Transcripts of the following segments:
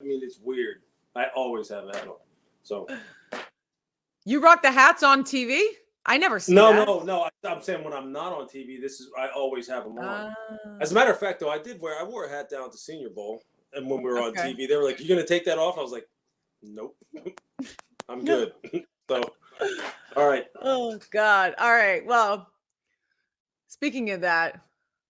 I mean, it's weird. I always have a hat on. So you rock the hats on TV? I never see no, that. no, no. I'm saying when I'm not on TV, I always have them on. Uh, As a matter of fact, though, I wore a hat down to Senior Bowl, and when we were on okay. TV, they were like, "You gonna take that off?" I was like, "Nope, I'm good." So, all right. Oh God. All right. Well, speaking of that,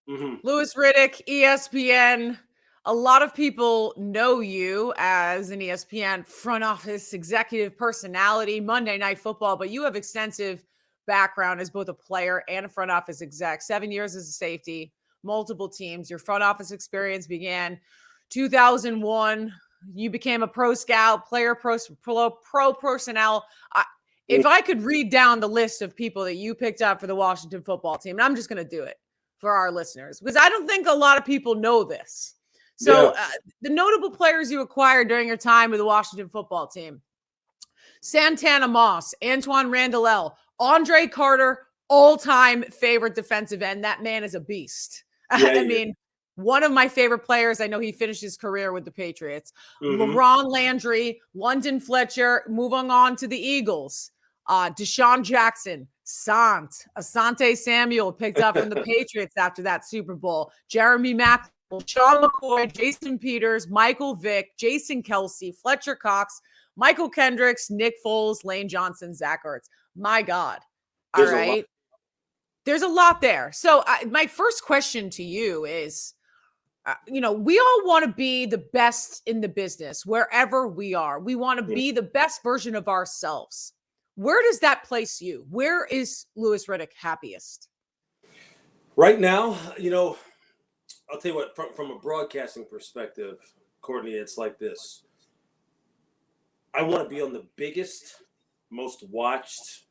Mm-hmm. Louis Riddick, ESPN. A lot of people know you as an ESPN front office executive personality, Monday Night Football, but you have extensive background as both a player and a front office exec. 7 years as a safety, multiple teams. Your front office experience began 2001. You became a pro scout, player, pro personnel. If I could read down the list of people that you picked up for the Washington football team, and I'm just going to do it for our listeners because I don't think a lot of people know this. So, Yeah. the notable players you acquired during your time with the Washington football team: Santana Moss, Antoine Randall, Andre Carter, all-time favorite defensive end. That man is a beast. Yeah. I Yeah. mean, one of my favorite players. I know he finished his career with the Patriots. Mm-hmm. LaRon Landry, London Fletcher, moving on to the Eagles. Deshaun Jackson, Asante Samuel picked up from the Patriots after that Super Bowl. Jeremy Maclin, Sean McCoy, Jason Peters, Michael Vick, Jason Kelsey, Fletcher Cox, Michael Kendricks, Nick Foles, Lane Johnson, Zach Ertz. My God. All There's a lot. right. There's a lot there. So my first question to you is, we all want to be the best in the business wherever we are. We want to be the best version of ourselves. Where does that place you? Where is Louis Riddick happiest? Right now, I'll tell you what. From a broadcasting perspective, Courtney, it's like this. I want to be on the biggest, most watched,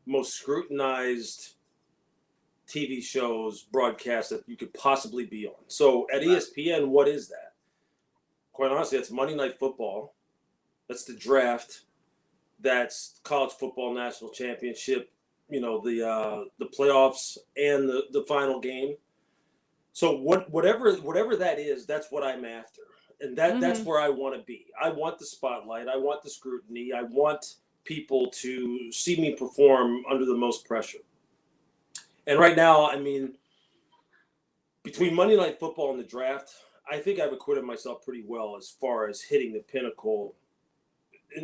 most scrutinized TV shows, broadcasts that you could possibly be on. So at ESPN, what is that? Quite honestly, that's Monday Night Football. That's the draft. That's college football national championship. The playoffs and the final game. So whatever that is, that's what I'm after, and that's where I want to be. I want the spotlight. I want the scrutiny. I want people to see me perform under the most pressure. And right now, I mean, between Monday Night Football and the draft, I think I've acquitted myself pretty well as far as hitting the pinnacle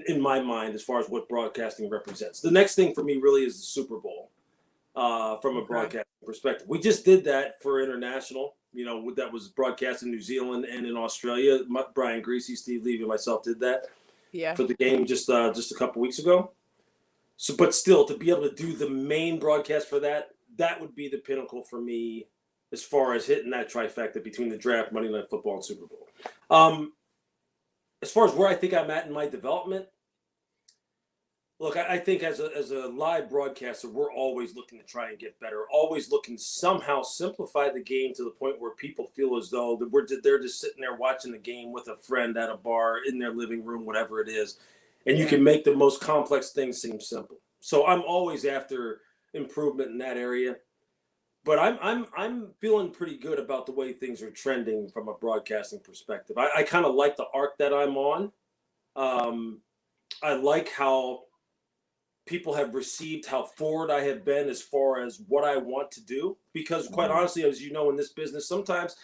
in my mind, as far as what broadcasting represents. The next thing for me really is the Super Bowl from a broadcasting perspective. We just did that for international. That was broadcast in New Zealand and in Australia. Brian Greasy, Steve Levy, and myself did that for the game just a couple weeks ago. So, but still, to be able to do the main broadcast for that would be the pinnacle for me as far as hitting that trifecta between the draft, Monday Night Football, and Super Bowl. As far as where I think I'm at in my development, look, I think as a live broadcaster, we're always looking to try and get better, always looking to somehow simplify the game to the point where people feel as though they're just sitting there watching the game with a friend at a bar, in their living room, whatever it is. And you can make the most complex things seem simple. So I'm always after improvement in that area. But I'm feeling pretty good about the way things are trending from a broadcasting perspective. I kind of like the arc that I'm on. I like how people have received how forward I have been as far as what I want to do. Because quite honestly, as you know, in this business, sometimes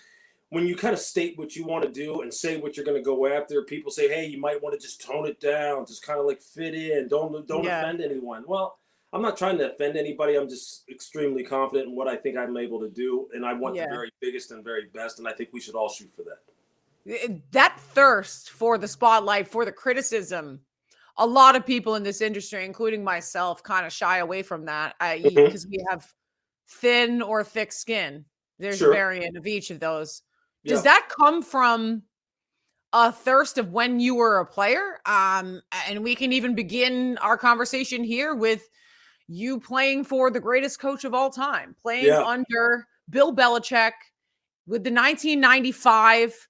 when you kind of state what you want to do and say what you're going to go after, people say, hey, you might want to just tone it down, just kind of like fit in, don't offend anyone. Well, I'm not trying to offend anybody. I'm just extremely confident in what I think I'm able to do. And I want the very biggest and very best. And I think we should all shoot for that. That thirst for the spotlight, for the criticism, a lot of people in this industry, including myself, kind of shy away from that because we have thin or thick skin. There's a variant of each of those. Does that come from a thirst of when you were a player? And we can even begin our conversation here with you playing for the greatest coach of all time, playing under Bill Belichick with the 1995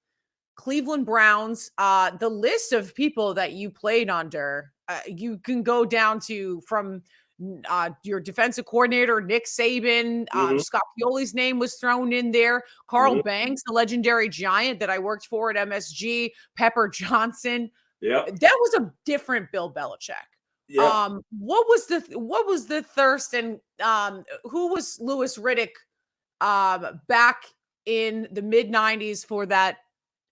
Cleveland Browns. The list of people that you played under, you can go down to from your defensive coordinator, Nick Saban, Scott Pioli's name was thrown in there. Carl Banks, the legendary Giant that I worked for at MSG, Pepper Johnson. Yeah. That was a different Bill Belichick. Yeah. What was the thirst, and who was Louis Riddick back in the mid 90s for that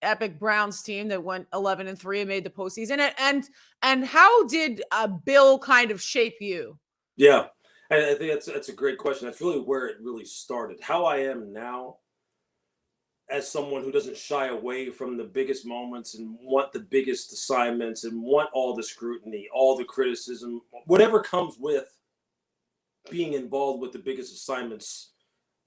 epic Browns team that went 11-3 and made the postseason? And how did Bill kind of shape you? Yeah. I think that's a great question. That's really where it really started. How I am now, as someone who doesn't shy away from the biggest moments and want the biggest assignments and want all the scrutiny, all the criticism, whatever comes with being involved with the biggest assignments,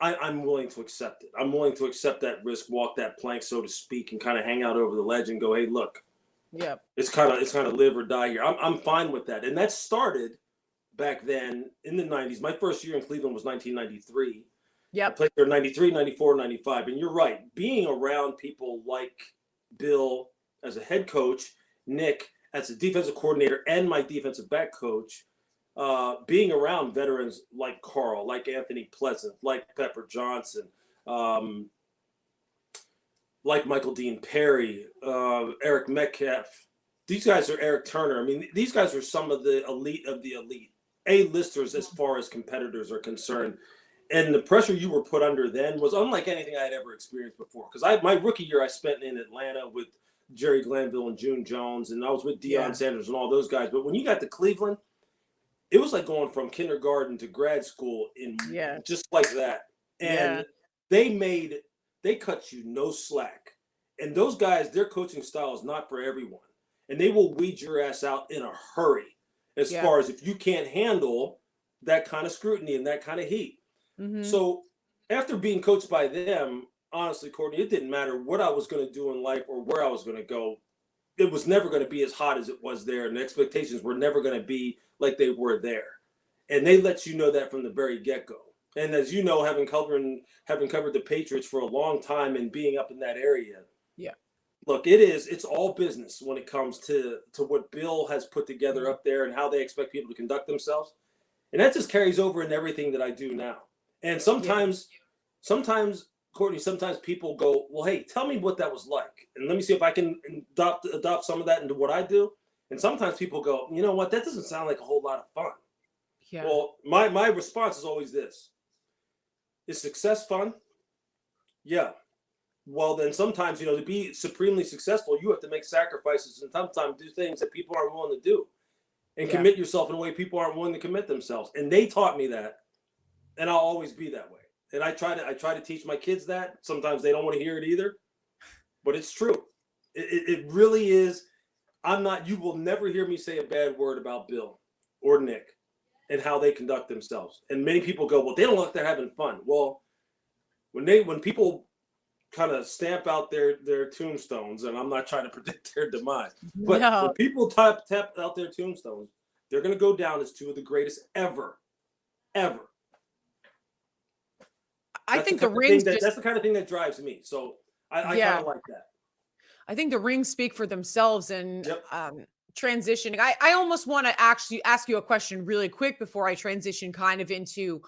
I'm willing to accept it. I'm willing to accept that risk, walk that plank, so to speak, and kind of hang out over the ledge and go, hey, look, it's kind of live or die here. I'm fine with that. And that started back then in the 90s. My first year in Cleveland was 1993. I played there 93, 94, 95. And you're right. Being around people like Bill as a head coach, Nick as a defensive coordinator, and my defensive back coach, being around veterans like Carl, like Anthony Pleasant, like Pepper Johnson, like Michael Dean Perry, Eric Metcalf. These guys are Eric Turner. I mean, these guys are some of the elite of the elite, A-listers as far as competitors are concerned. And the pressure you were put under then was unlike anything I had ever experienced before. Because my rookie year I spent in Atlanta with Jerry Glanville and June Jones, and I was with Deion Sanders and all those guys. But when you got to Cleveland, it was like going from kindergarten to grad school in just like that. And they cut you no slack. And those guys, their coaching style is not for everyone. And they will weed your ass out in a hurry as far as if you can't handle that kind of scrutiny and that kind of heat. So after being coached by them, honestly, Courtney, it didn't matter what I was going to do in life or where I was going to go. It was never going to be as hot as it was there. And the expectations were never going to be like they were there. And they let you know that from the very get-go. And as you know, having covered the Patriots for a long time and being up in that area, look, it's all business when it comes to what Bill has put together up there and how they expect people to conduct themselves. And that just carries over in everything that I do now. And sometimes, Courtney, sometimes people go, well, hey, tell me what that was like. And let me see if I can adopt some of that into what I do. And sometimes people go, you know what, that doesn't sound like a whole lot of fun. Yeah. Well, my response is always this. Is success fun? Yeah. Well, then sometimes, to be supremely successful, you have to make sacrifices and sometimes do things that people aren't willing to do and commit yourself in a way people aren't willing to commit themselves. And they taught me that. And I'll always be that way. And I try to teach my kids that. Sometimes they don't want to hear it either, but it's true. It really is. You will never hear me say a bad word about Bill or Nick and how they conduct themselves. And many people go, well, they don't look like they're having fun. Well, when people kind of stamp out their tombstones, and I'm not trying to predict their demise, but when people tap out their tombstones, they're going to go down as two of the greatest ever. I think the rings. That's the kind of thing that drives me. So I kind of like that. I think the rings speak for themselves. And transitioning, I almost want to actually ask you a question really quick before I transition kind of into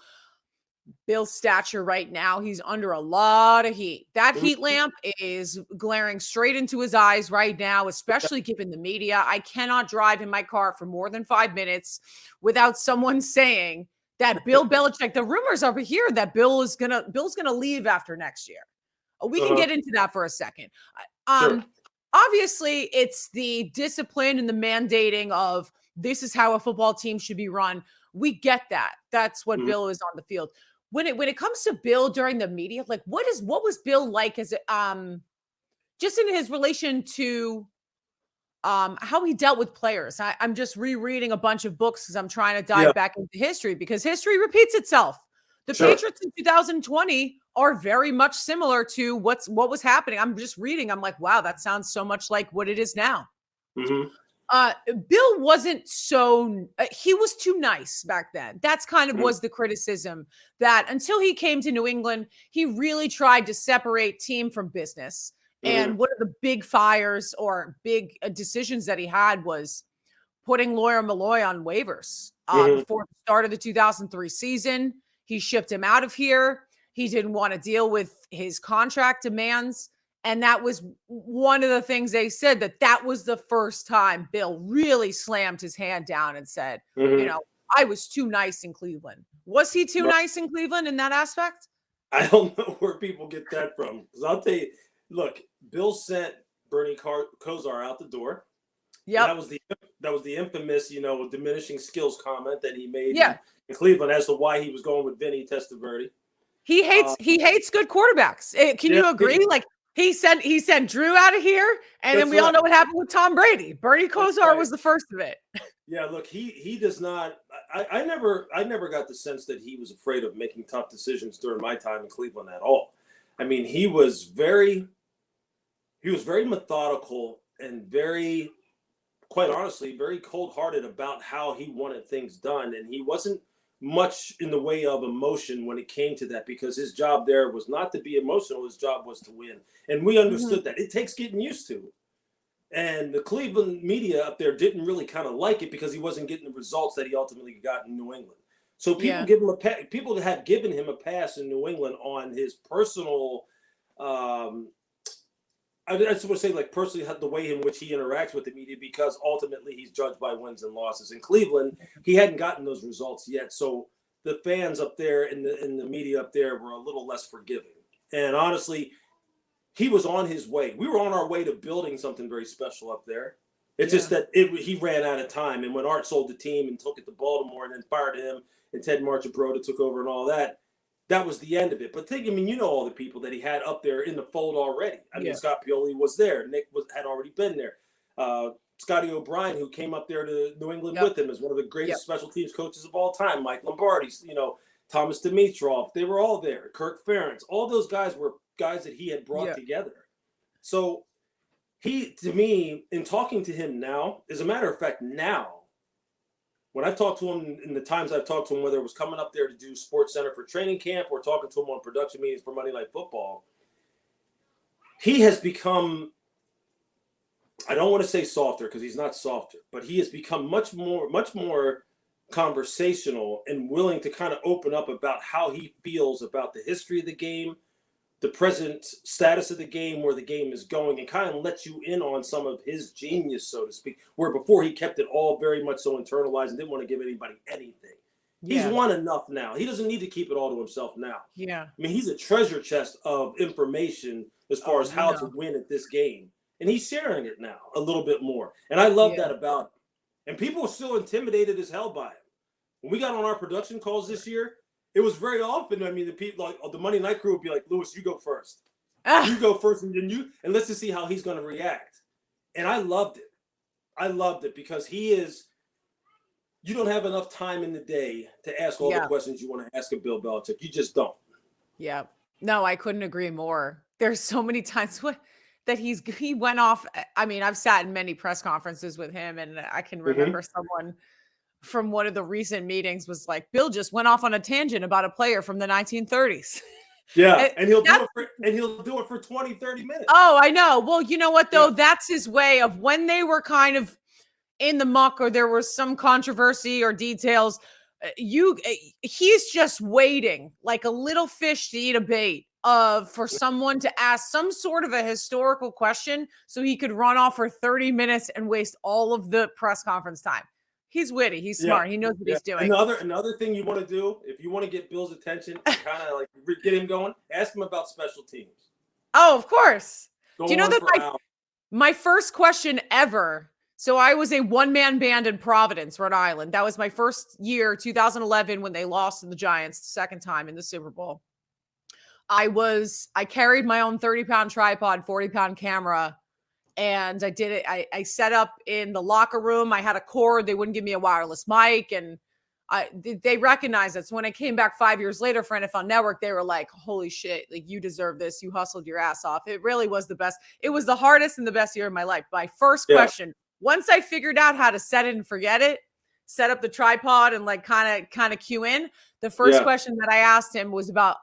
Bill's stature right now. He's under a lot of heat. That heat lamp is glaring straight into his eyes right now, especially given the media. I cannot drive in my car for more than 5 minutes without someone saying that Bill Belichick, the rumors over here that Bill's gonna leave after next year. We can get into that for a second. Sure. Obviously, it's the discipline and the mandating of this is how a football team should be run. We get that. That's what Bill is on the field. When it comes to Bill during the media, like what was Bill like as just in his relation to how he dealt with players? I'm just rereading a bunch of books because I'm trying to dive back into history because history repeats itself. The Patriots in 2020 are very much similar to what was happening. I'm just reading. I'm like, wow, that sounds so much like what it is now. Bill wasn't he was too nice back then. That's kind of was the criticism, that until he came to New England, he really tried to separate team from business. And one of the big fires or big decisions that he had was putting Lawyer Malloy on waivers before the start of the 2003 season. He shipped him out of here. He didn't want to deal with his contract demands. And that was one of the things they said, that was the first time Bill really slammed his hand down and said, I was too nice in Cleveland. Was he too nice in Cleveland in that aspect? I don't know where people get that from. Because I'll tell you, look, Bill sent Bernie Kosar out the door. Yeah, that was the infamous, diminishing skills comment that he made in Cleveland as to why he was going with Vinny Testaverde. He hates good quarterbacks. Can you agree? Like he sent Drew out of here, and then we all know what happened with Tom Brady. Bernie Kosar was the first of it. Yeah, look, he does not. I never got the sense that he was afraid of making tough decisions during my time in Cleveland at all. I mean, he was very methodical and very, quite honestly, very cold-hearted about how he wanted things done, and he wasn't much in the way of emotion when it came to that, because his job there was not to be emotional. His job was to win, and we understood that. It takes getting used to. And the Cleveland media up there didn't really kind of like it because he wasn't getting the results that he ultimately got in New England. So people that had given him a pass in New England on his personal, I just want to say, like, personally, the way in which he interacts with the media, because ultimately he's judged by wins and losses. In Cleveland, he hadn't gotten those results yet. So the fans up there and the media up there were a little less forgiving. And honestly, he was on his way. We were on our way to building something very special up there. It's just that he ran out of time. And when Art sold the team and took it to Baltimore and then fired him, and Ted Marchibroda took over and all that, that was the end of it. But all the people that he had up there in the fold already. I mean, Scott Pioli was there. Nick had already been there. Scotty O'Brien, who came up there to New England with him, is one of the greatest special teams coaches of all time. Mike Lombardi, Thomas Dimitrov, they were all there. Kirk Ferentz, all those guys were guys that he had brought together. So he, to me, in talking to him now, as a matter of fact, now, when I've talked to him, in the times I've talked to him, whether it was coming up there to do Sports Center for training camp or talking to him on production meetings for Monday Night Football, he has become, I don't want to say softer because he's not softer, but he has become much more conversational and willing to kind of open up about how he feels about the history of the game, the present status of the game, where the game is going, and kind of let you in on some of his genius, so to speak, where before he kept it all very much so internalized and didn't want to give anybody anything. He's won enough now. He doesn't need to keep it all to himself now. Yeah. I mean, he's a treasure chest of information as far as how to win at this game. And he's sharing it now a little bit more. And I love that about him. And people are still intimidated as hell by him. When we got on our production calls this year, it was very often, I mean, the people, like the Monday Night crew would be like, Lewis, you go first. You go first, and then and let's just see how he's going to react. And I loved it. I loved it because you don't have enough time in the day to ask all the questions you want to ask of Bill Belichick. You just don't. Yeah. No, I couldn't agree more. There's so many times that he went off. I mean, I've sat in many press conferences with him, and I can remember someone from one of the recent meetings was like, Bill just went off on a tangent about a player from the 1930s. Yeah, and he'll do it for 20, 30 minutes. Oh, I know. Well, you know what, though? That's his way of when they were kind of in the muck or there was some controversy or details, he's just waiting like a little fish to eat a bait for someone to ask some sort of a historical question so he could run off for 30 minutes and waste all of the press conference time. He's witty. He's smart. He knows what he's doing. Another thing you want to do, if you want to get Bill's attention and kind of like get him going, ask him about special teams. Oh, of course. Do you know that my first question ever? So I was a one-man band in Providence, Rhode Island. That was my first year, 2011, when they lost to the Giants the second time in the Super Bowl. I carried my own 30-pound tripod, 40-pound camera. And I did it. I set up in the locker room. I had a cord. They wouldn't give me a wireless mic. And they recognized it. So when I came back 5 years later for NFL Network, they were like, holy shit, like you deserve this. You hustled your ass off. It really was the best. It was the hardest and the best year of my life. My first question, once I figured out how to set it and forget it, set up the tripod and like kind of cue in, the first question that I asked him was about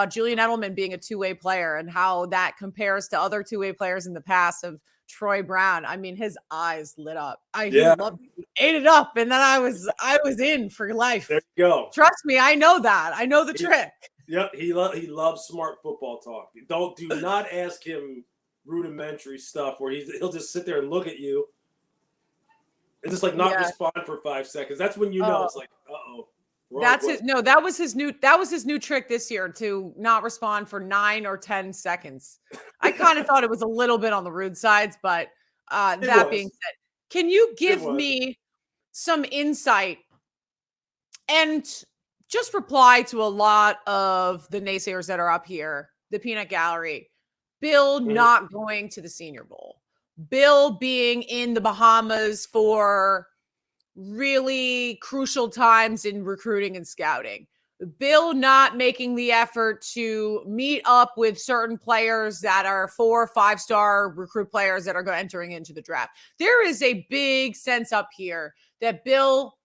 Julian Edelman being a two-way player and how that compares to other two-way players in the past of Troy Brown, I mean, his eyes lit up. He Yeah, loved it. He ate it up, and then I was in for life. there you go. Trust me, I know that. I know the trick. Yep, he loves smart football talk. Do not ask him rudimentary stuff where he'll just sit there and look at you and just like not respond for 5 seconds. That's when you know it's like, uh-oh. That was his new trick this year, to not respond for 9 or 10 seconds. I kind of thought it was a little bit on the rude sides, but that being said, can you give me some insight and just reply to a lot of the naysayers that are up here, the peanut gallery? Bill not going to the Senior Bowl, Bill being in the Bahamas for really crucial times in recruiting and scouting, Bill not making the effort to meet up with certain players that are 4 or 5-star recruit players that are entering into the draft. There is a big sense up here that Bill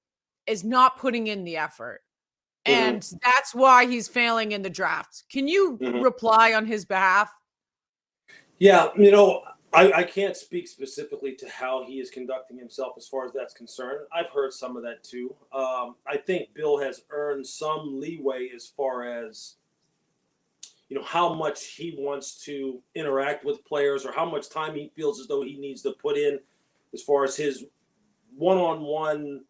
is not putting in the effort, and that's why he's failing in the draft. Can you reply on his behalf? Yeah, I can't speak specifically to how he is conducting himself as far as that's concerned. I've heard some of that too. I think Bill has earned some leeway as far as, how much he wants to interact with players or how much time he feels as though he needs to put in as far as his one-on-one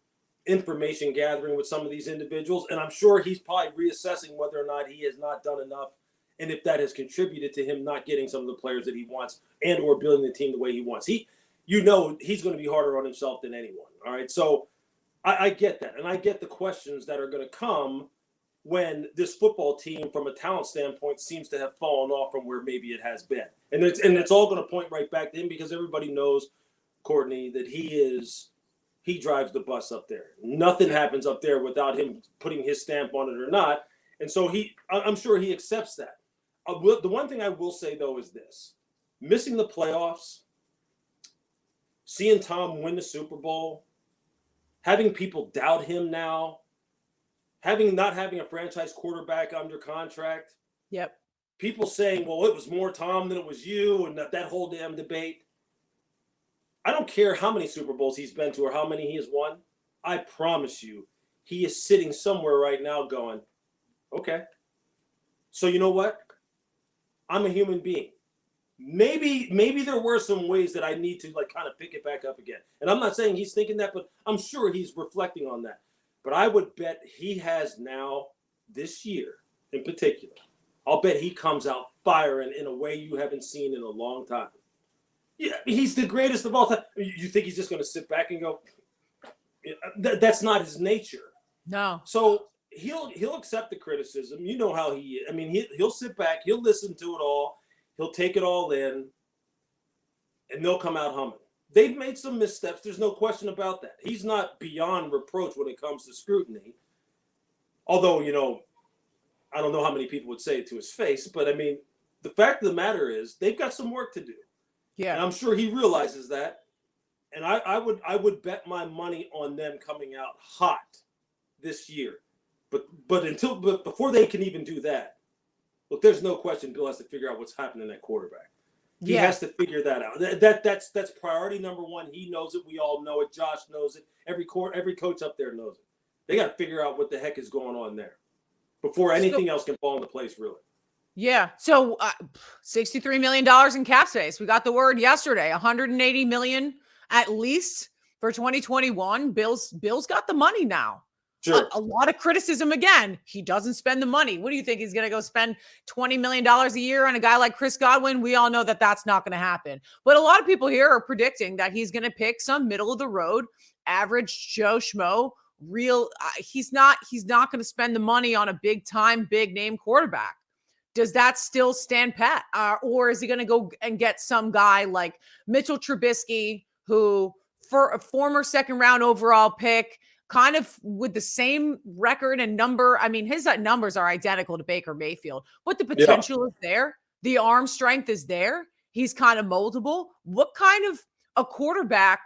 information gathering with some of these individuals. And I'm sure he's probably reassessing whether or not he has not done enough, and if that has contributed to him not getting some of the players that he wants and or building the team the way he wants. He's going to be harder on himself than anyone. All right. So I get that. And I get the questions that are going to come when this football team, from a talent standpoint, seems to have fallen off from where maybe it has been. And it's all going to point right back to him, because everybody knows, Courtney, that he drives the bus up there. Nothing happens up there without him putting his stamp on it or not. And so I'm sure he accepts that. The one thing I will say, though, is this. Missing the playoffs, seeing Tom win the Super Bowl, having people doubt him now, not having a franchise quarterback under contract. Yep. People saying, well, it was more Tom than it was you, and that whole damn debate. I don't care how many Super Bowls he's been to or how many he has won. I promise you, he is sitting somewhere right now going, okay, so you know what? I'm a human being. Maybe there were some ways that I need to kind of pick it back up again. And I'm not saying he's thinking that, but I'm sure he's reflecting on that. But I would bet he has now, this year in particular, I'll bet he comes out firing in a way you haven't seen in a long time. Yeah, he's the greatest of all time. You think he's just going to sit back and go, that's not his nature. No. So he'll accept the criticism. You know how he is. I mean, he'll sit back. He'll listen to it all. He'll take it all in, and they'll come out humming. They've made some missteps. There's no question about that. He's not beyond reproach when it comes to scrutiny. Although, I don't know how many people would say it to his face, but I mean, the fact of the matter is they've got some work to do. Yeah. And I'm sure he realizes that. And I would bet my money on them coming out hot this year. But before they can even do that, look, there's no question Bill has to figure out what's happening at quarterback. He has to figure that out. That's priority number one. He knows it. We all know it. Josh knows it. Every coach up there knows it. They got to figure out what the heck is going on there before anything else can fall into place, really. Yeah. So $63 million in cap space. We got the word yesterday. $180 million at least for 2021. Bill's got the money now. Sure. A lot of criticism again. He doesn't spend the money. What do you think? He's going to go spend $20 million a year on a guy like Chris Godwin? We all know that that's not going to happen. But a lot of people here are predicting that he's going to pick some middle of the road, average Joe Schmo, he's not going to spend the money on a big name quarterback. Does that still stand pat? Or is he going to go and get some guy like Mitchell Trubisky, who for a former second round overall pick, kind of with the same record and number? I mean, his numbers are identical to Baker Mayfield, but the potential is there. The arm strength is there. He's kind of moldable. What kind of a quarterback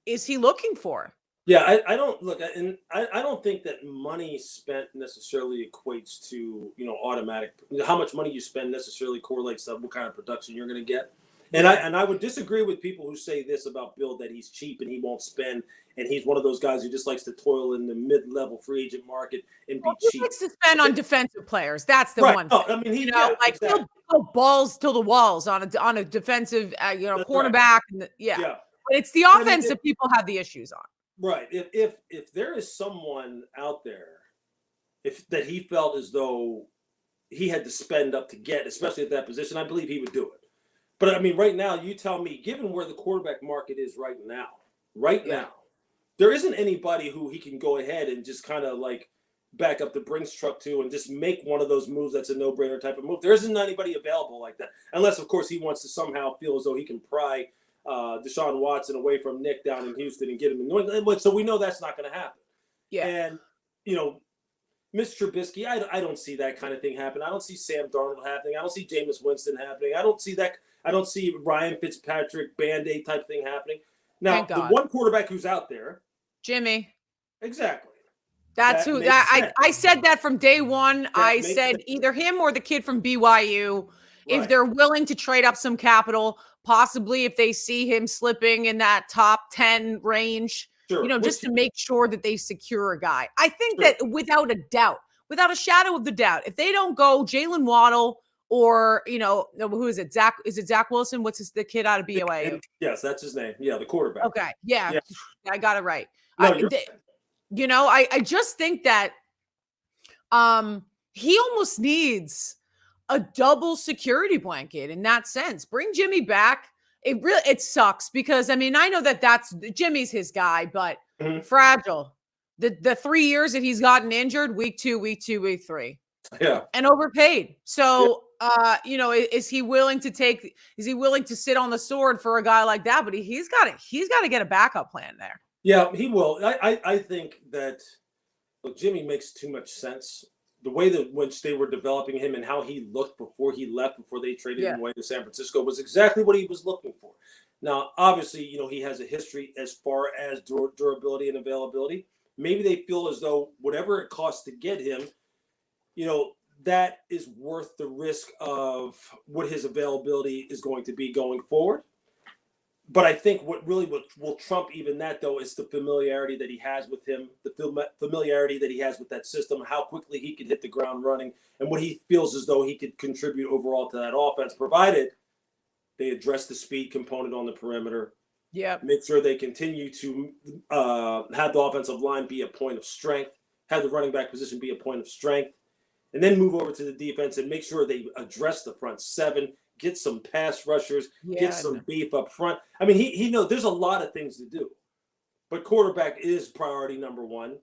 is he looking for? Yeah, I don't look, and I don't think that money spent necessarily equates to, automatic. How much money you spend necessarily correlates to what kind of production you're going to get. And I would disagree with people who say this about Bill, that he's cheap and he won't spend, and he's one of those guys who just likes to toil in the mid-level free agent market and be He cheap. likes to spend on defensive players. That's the Right. one No, thing. I mean, Exactly. He'll go balls till the walls on a defensive, cornerback. Right. But it's the offense that people have the issues on. Right. If there is someone out there, that he felt as though he had to spend up to get, especially at that position, I believe he would do it. But I mean, right now, you tell me, given where the quarterback market is right now, there isn't anybody who he can go ahead and just kind of like back up the Brinks truck to and just make one of those moves that's a no-brainer type of move. There isn't anybody available like that, unless, of course, he wants to somehow feel as though he can pry Deshaun Watson away from Nick down in Houston and get him in New England. So we know that's not going to happen. Yeah. And, Mr. Trubisky, I don't see that kind of thing happen. I don't see Sam Darnold happening. I don't see Jameis Winston happening. I don't see that. I don't see Ryan Fitzpatrick Band-Aid type thing happening. Now, the one quarterback who's out there, Jimmy. Exactly. That's who. I said that from day one. I said either him or the kid from BYU. Right. If they're willing to trade up some capital, possibly if they see him slipping in that top 10 range. Sure. Just to make sure that they secure a guy. I think that without a shadow of the doubt, if they don't go Jalen Waddle or, who is it? Zach? Is it Zach Wilson? What's the kid out of BYU? Yes, that's his name. Yeah, the quarterback. Okay. Yeah. I got it right. No, I just think that he almost needs a double security blanket in that sense. Bring Jimmy back. It sucks because, I mean, I know that's Jimmy's his guy, but fragile. The 3 years that he's gotten injured, week 2, week 3. Yeah. And overpaid. So, is he willing to sit on the sword for a guy like that? But he's got to get a backup plan there. Yeah, he will. I think that, look, Jimmy makes too much sense. The way that which they were developing him and how he looked before he left, before they traded him away to San Francisco, was exactly what he was looking for. Now, obviously, he has a history as far as durability and availability. Maybe they feel as though whatever it costs to get him, that is worth the risk of what his availability is going to be going forward. But I think what really will trump even that, though, is the familiarity that he has with him, the familiarity that he has with that system, how quickly he can hit the ground running, and what he feels as though he could contribute overall to that offense, provided they address the speed component on the perimeter. Yeah. Make sure they continue to have the offensive line be a point of strength, have the running back position be a point of strength, and then move over to the defense and make sure they address the front seven. Get some pass rushers, get some beef up front. I mean, he knows there's a lot of things to do, but quarterback is priority number one.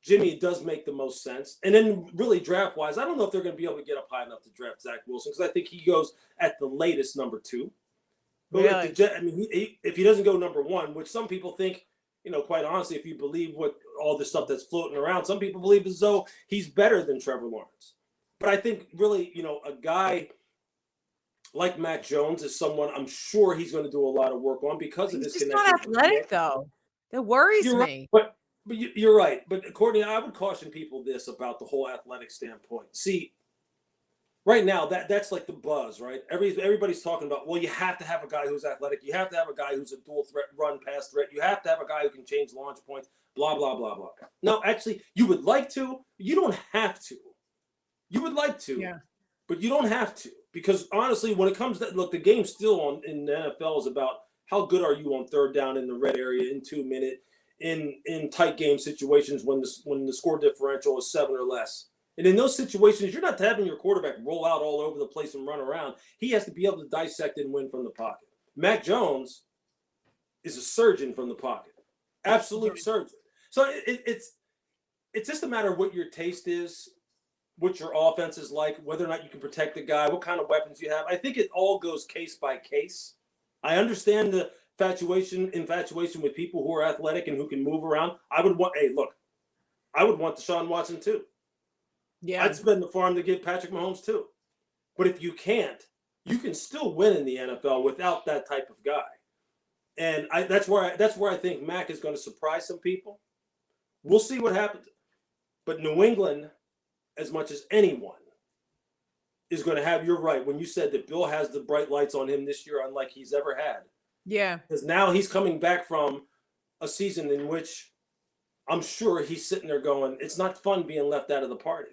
Jimmy does make the most sense. And then really draft-wise, I don't know if they're going to be able to get up high enough to draft Zach Wilson, because I think he goes at the latest number 2. But really? If he doesn't go number 1, which some people think, quite honestly, if you believe what all the stuff that's floating around, some people believe as though he's better than Trevor Lawrence. But I think really, a guy like Mac Jones is someone I'm sure he's going to do a lot of work on because of his connection. He's not athletic, though. That worries me. Right. But you're right. But Courtney, I would caution people this about the whole athletic standpoint. See, right now that's like the buzz, right? Everybody's talking about, well, you have to have a guy who's athletic. You have to have a guy who's a dual threat, run pass threat. You have to have a guy who can change launch points. Blah blah blah blah. No, actually, you would like to. You don't have to. You would like to, but you don't have to. Because honestly, when it comes to the game still in the NFL is about how good are you on third down in the red area in 2 minute in tight game situations when the score differential is 7 or less. And in those situations, you're not having your quarterback roll out all over the place and run around. He has to be able to dissect and win from the pocket. Mac Jones is a surgeon from the pocket, absolute surgeon. So it's just a matter of what your taste is, what your offense is like, whether or not you can protect the guy, what kind of weapons you have. I think it all goes case by case. I understand the infatuation with people who are athletic and who can move around. I would want Deshaun Watson too. Yeah. I'd spend the farm to get Patrick Mahomes too. But if you can't, you can still win in the NFL without that type of guy. And that's where I think Mac is going to surprise some people. We'll see what happens. But New England, as much as anyone, is going to have, you're right, when you said that Bill has the bright lights on him this year, unlike he's ever had. Yeah. Because now he's coming back from a season in which I'm sure he's sitting there going, it's not fun being left out of the party.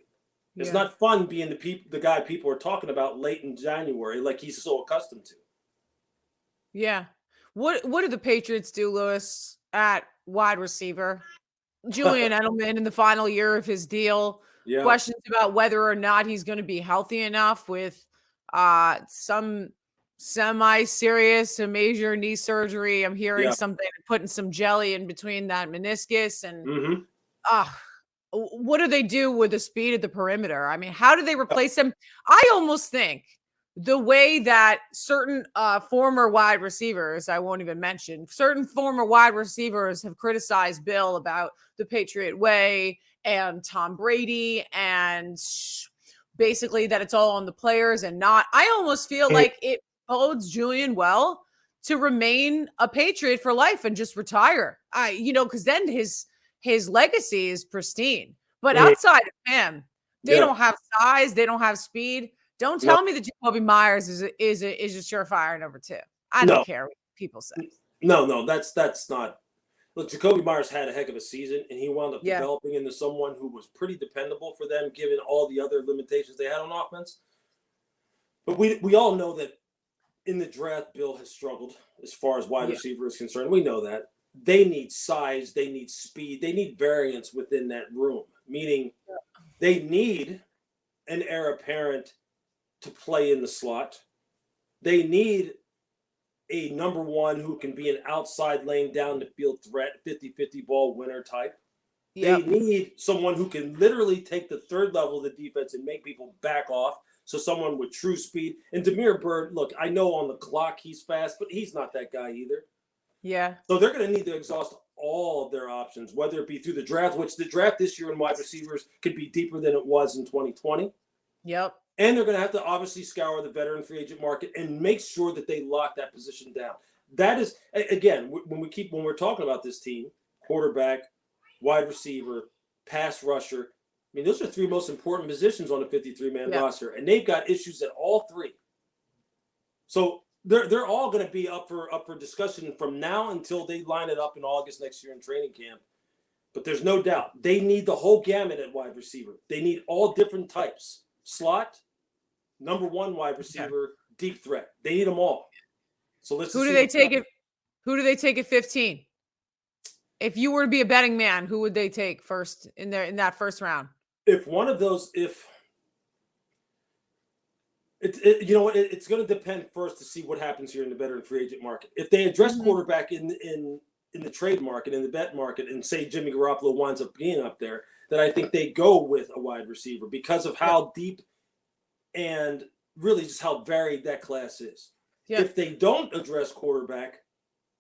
It's not fun being the guy people are talking about late in January, like he's so accustomed to. Yeah. What do the Patriots do, Lewis, at wide receiver? Julian Edelman in the final year of his deal. Yeah. Questions about whether or not he's going to be healthy enough with some semi-serious to major knee surgery. I'm hearing something, putting some jelly in between that meniscus. And what do they do with the speed of the perimeter? I mean, how do they replace him? I almost think the way that certain former wide receivers, I won't even mention, certain former wide receivers have criticized Bill about the Patriot way and Tom Brady and basically that it's all on the players and not. I almost feel like it bodes Julian well to remain a Patriot for life and just retire. Because then his legacy is pristine. But outside of him, they don't have size, they don't have speed. Don't tell me that Jacoby Myers is a surefire number 2. I don't care what people say. No, that's not. Look, Jacoby Myers had a heck of a season, and he wound up developing into someone who was pretty dependable for them, given all the other limitations they had on offense. But we all know that in the draft, Bill has struggled as far as wide receiver is concerned. We know that. They need size, they need speed, they need variance within that room, meaning they need an heir apparent to play in the slot. They need a number 1 who can be an outside lane down the field threat, 50-50 ball winner type. They need someone who can literally take the third level of the defense and make people back off. So someone with true speed. And Damiere Byrd, look, I know on the clock he's fast, but he's not that guy either. Yeah. So they're going to need to exhaust all of their options, whether it be through the draft, which the draft this year in wide receivers could be deeper than it was in 2020. Yep. And they're going to have to obviously scour the veteran free agent market and make sure that they lock that position down. That is, again, when we're talking about this team, quarterback, wide receiver, pass rusher, I mean, those are 3 most important positions on a 53-man roster, and they've got issues at all 3. So they're all going to be up for discussion from now until they line it up in August next year in training camp. But there's no doubt they need the whole gamut at wide receiver. They need all different types. Slot, number 1 wide receiver, deep threat. They need them all. So who do they take at 15? If you were to be a betting man, who would they take first in that first round? If one of those, it's going to depend first to see what happens here in the veteran free agent market. If they address quarterback in the trade market, in the bet market, and say Jimmy Garoppolo winds up being up there, then I think they go with a wide receiver because of how deep and really just how varied that class is. Yeah. If they don't address quarterback,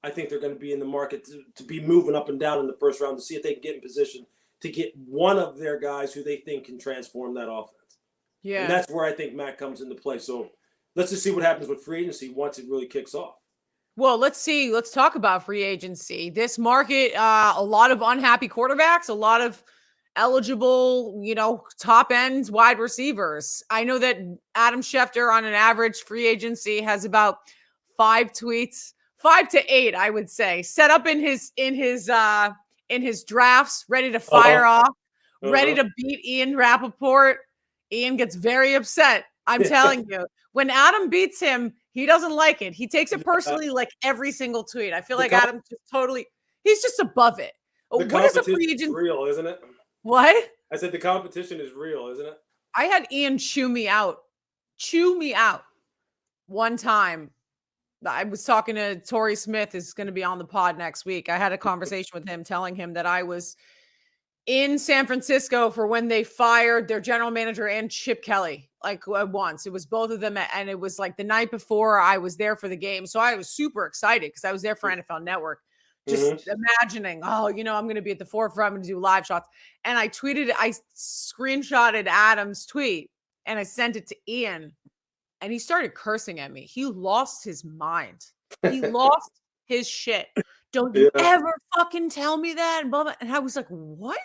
I think they're going to be in the market to be moving up and down in the first round to see if they can get in position to get one of their guys who they think can transform that offense. Yeah. And that's where I think Matt comes into play. So let's just see what happens with free agency once it really kicks off. Well, let's see. Let's talk about free agency. This market, a lot of unhappy quarterbacks, a lot of eligible, top end wide receivers. I know that Adam Schefter on an average free agency has about 5 tweets, 5 to 8, I would say, set up in his drafts, ready to fire off, ready to beat Ian Rappaport. Ian gets very upset. I'm telling you, when Adam beats him, he doesn't like it. He takes it personally, like every single tweet. I feel like Adam he's just above it. What is a free agent? Real, isn't it? What? I said the competition is real, isn't it? I had Ian chew me out one time. I was talking to Torrey Smith, is going to be on the pod next week. I had a conversation with him telling him that I was in San Francisco for when they fired their general manager and Chip Kelly, like once. It was both of them. And it was like the night before I was there for the game. So I was super excited because I was there for NFL Network. Just imagining, I'm going to be at the forefront. I'm going to do live shots. And I screenshotted Adam's tweet and I sent it to Ian and he started cursing at me. He lost his mind. He lost his shit. Don't you ever fucking tell me that. And, blah, blah. And I was like, what?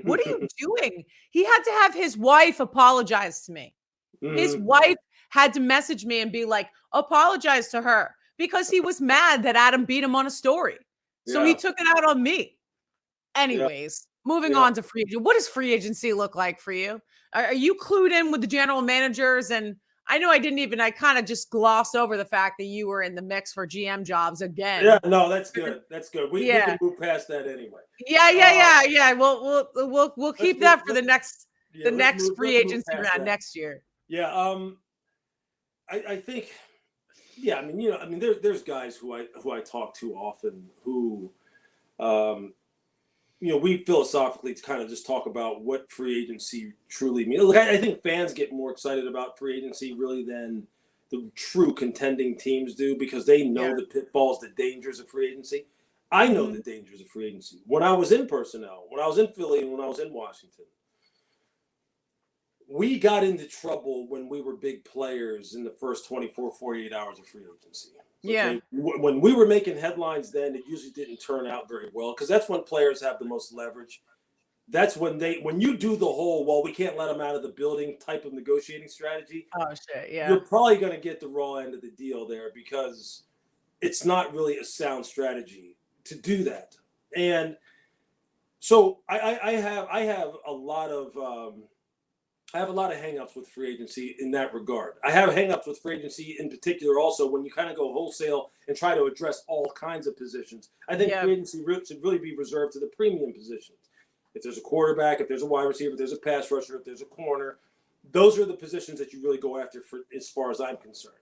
What are you doing? He had to have his wife apologize to me. His Mhm. wife had to message me and be like, apologize to her because he was mad that Adam beat him on a story. So he Yeah. took it out on me. Yeah. Anyways, moving Yeah. on to free agent. What does free agency look like for you? Are you clued in with the general managers? And I know I kind of just glossed over the fact that you were in the mix for GM jobs Yeah. again. No, that's good. That's good. We Yeah. can move past that anyway. Yeah, yeah, Uh, yeah, yeah. We'll let's keep move. that for the next free Let's move agency past round that. next year. Yeah. I think. Yeah. I mean, there's guys who I talk to often who, um, we philosophically kind of just talk about what free agency truly means. Look, I think fans get more excited about free agency really than the true contending teams do because they Yeah. know the pitfalls, the dangers of free agency. I know Mhm. the dangers of free agency. When I was in personnel, when I was in Philly, and when I was in Washington, we got into trouble when we were big players in the first 24, 48 hours of free agency. Yeah. Okay. When we were making headlines then, it usually didn't turn out very well because that's when players have the most leverage. That's when you do the whole, well, we can't let them out of the building type of negotiating strategy, Oh shit. Yeah. you're probably going to get the raw end of the deal there because it's not really a sound strategy to do that. And so I have a lot of hangups with free agency in that regard. I have hangups with free agency in particular also when you kind of go wholesale and try to address all kinds of positions. I think Yeah. free agency should really be reserved to the premium positions. If there's a quarterback, if there's a wide receiver, if there's a pass rusher, if there's a corner, those are the positions that you really go after for as far as I'm concerned.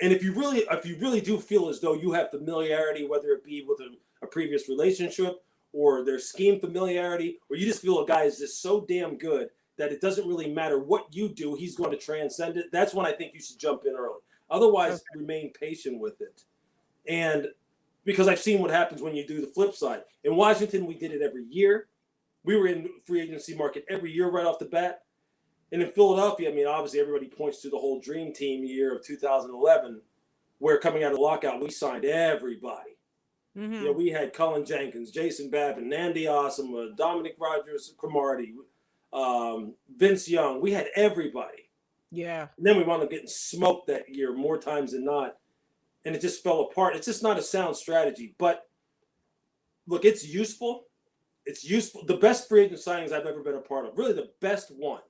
And if you really do feel as though you have familiarity, whether it be with a previous relationship or their scheme familiarity, or you just feel a guy is just so damn good that it doesn't really matter what you do, he's going to transcend it. That's when I think you should jump in early. Otherwise, Okay. remain patient with it. And because I've seen what happens when you do the flip side. In Washington, we did it every year. We were in free agency market every year right off the bat. And in Philadelphia, I mean, obviously everybody points to the whole dream team year of 2011, where coming out of lockout, we signed everybody. Mm-hmm. We had Cullen Jenkins, Jason Babin, Nandi Awesome, Dominic Rogers, Cromartie, Vince Young. We had everybody. Yeah. And then we wound up getting smoked that year more times than not. And it just fell apart. It's just not a sound strategy. But look, it's useful. It's useful. The best free agent signings I've ever been a part of, really the best one.